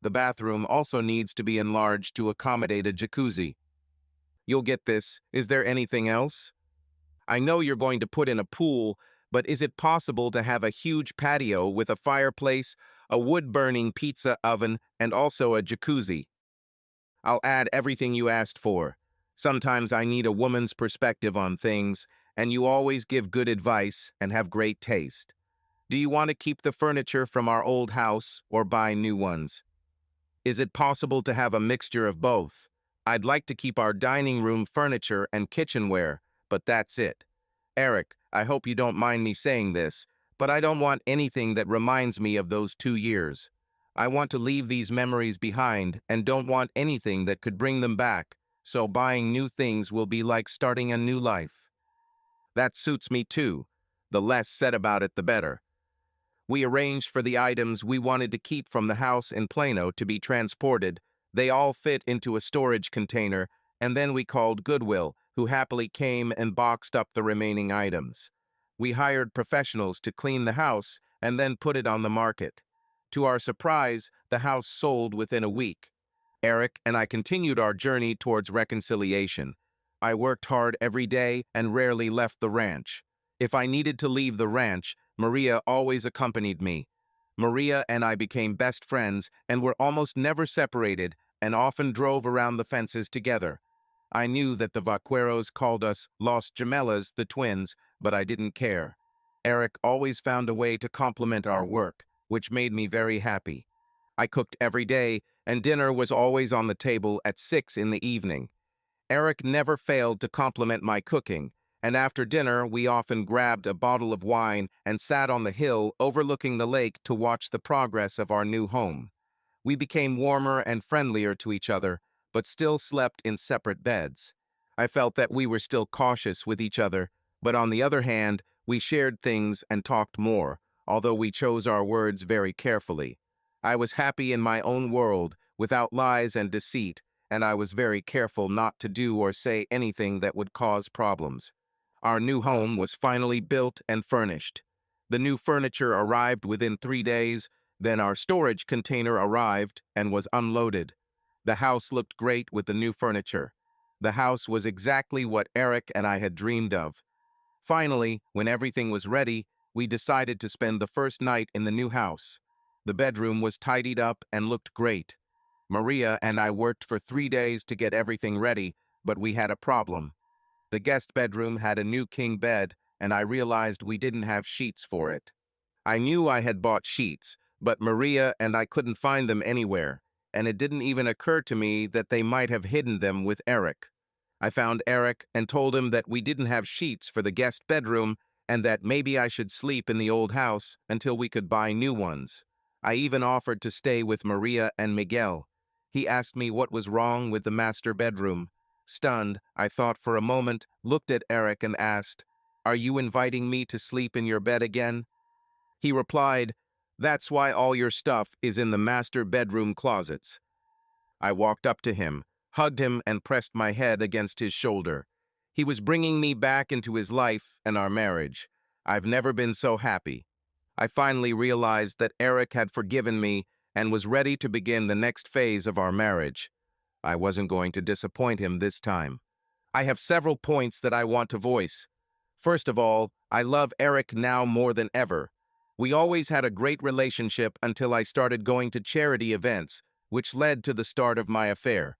The bathroom also needs to be enlarged to accommodate a jacuzzi. You'll get this. Is there anything else? I know you're going to put in a pool, but is it possible to have a huge patio with a fireplace, a wood-burning pizza oven, and also a jacuzzi? I'll add everything you asked for. Sometimes I need a woman's perspective on things, and you always give good advice and have great taste. Do you want to keep the furniture from our old house or buy new ones? Is it possible to have a mixture of both? I'd like to keep our dining room furniture and kitchenware, but that's it. Eric, I hope you don't mind me saying this, but I don't want anything that reminds me of those 2 years. I want to leave these memories behind and don't want anything that could bring them back, so buying new things will be like starting a new life. That suits me too. The less said about it, the better. We arranged for the items we wanted to keep from the house in Plano to be transported. They all fit into a storage container, and then we called Goodwill, who happily came and boxed up the remaining items. We hired professionals to clean the house and then put it on the market. To our surprise, the house sold within a week. Eric and I continued our journey towards reconciliation. I worked hard every day and rarely left the ranch. If I needed to leave the ranch, Maria always accompanied me. Maria and I became best friends and were almost never separated and often drove around the fences together. I knew that the vaqueros called us Los Gemelas, the twins, but I didn't care. Eric always found a way to complement our work, which made me very happy. I cooked every day, and dinner was always on the table at 6 in the evening. Eric never failed to compliment my cooking, and after dinner we often grabbed a bottle of wine and sat on the hill overlooking the lake to watch the progress of our new home. We became warmer and friendlier to each other, but still slept in separate beds. I felt that we were still cautious with each other, but on the other hand, we shared things and talked more, although we chose our words very carefully. I was happy in my own world, without lies and deceit, and I was very careful not to do or say anything that would cause problems. Our new home was finally built and furnished. The new furniture arrived within 3 days, then our storage container arrived and was unloaded. The house looked great with the new furniture. The house was exactly what Eric and I had dreamed of. Finally, when everything was ready, we decided to spend the first night in the new house. The bedroom was tidied up and looked great. Maria and I worked for 3 days to get everything ready, but we had a problem. The guest bedroom had a new king bed, and I realized we didn't have sheets for it. I knew I had bought sheets, but Maria and I couldn't find them anywhere, and it didn't even occur to me that they might have hidden them with Eric. I found Eric and told him that we didn't have sheets for the guest bedroom and that maybe I should sleep in the old house until we could buy new ones. I even offered to stay with Maria and Miguel. He asked me what was wrong with the master bedroom. Stunned, I thought for a moment, looked at Eric and asked, "Are you inviting me to sleep in your bed again?" He replied, "That's why all your stuff is in the master bedroom closets." I walked up to him, hugged him, and pressed my head against his shoulder. He was bringing me back into his life and our marriage. I've never been so happy. I finally realized that Eric had forgiven me and was ready to begin the next phase of our marriage. I wasn't going to disappoint him this time. I have several points that I want to voice. First of all, I love Eric now more than ever. We always had a great relationship until I started going to charity events, which led to the start of my affair.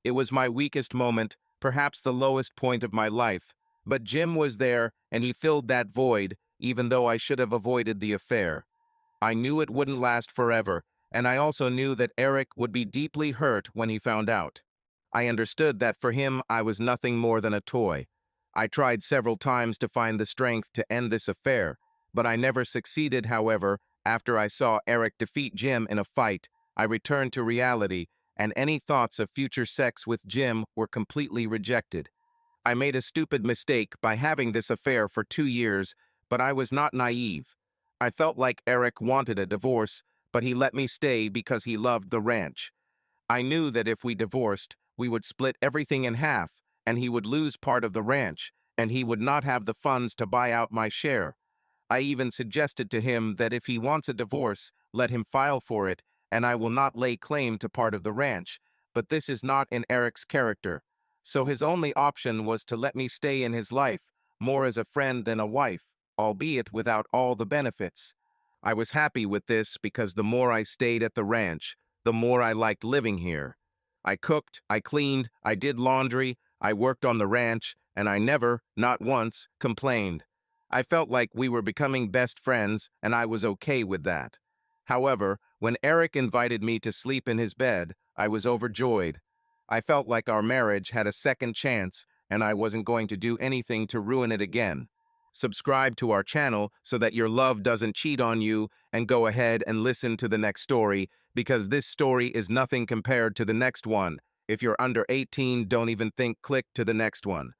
It was my weakest moment, perhaps the lowest point of my life, but Jim was there and he filled that void, even though I should have avoided the affair. I knew it wouldn't last forever, and I also knew that Eric would be deeply hurt when he found out. I understood that for him I was nothing more than a toy. I tried several times to find the strength to end this affair, but I never succeeded. However, after I saw Eric defeat Jim in a fight, I returned to reality, and any thoughts of future sex with Jim were completely rejected. I made a stupid mistake by having this affair for 2 years, but I was not naive. I felt like Eric wanted a divorce, but he let me stay because he loved the ranch. I knew that if we divorced, we would split everything in half, and he would lose part of the ranch, and he would not have the funds to buy out my share. I even suggested to him that if he wants a divorce, let him file for it, and I will not lay claim to part of the ranch, but this is not in Eric's character. So his only option was to let me stay in his life, more as a friend than a wife, albeit without all the benefits. I was happy with this because the more I stayed at the ranch, the more I liked living here. I cooked, I cleaned, I did laundry, I worked on the ranch, and I never, not once, complained. I felt like we were becoming best friends, and I was okay with that. However, when Eric invited me to sleep in his bed, I was overjoyed. I felt like our marriage had a second chance, and I wasn't going to do anything to ruin it again. Subscribe to our channel so that your love doesn't cheat on you, and go ahead and listen to the next story, because this story is nothing compared to the next one. If you're under 18, don't even think click to the next one.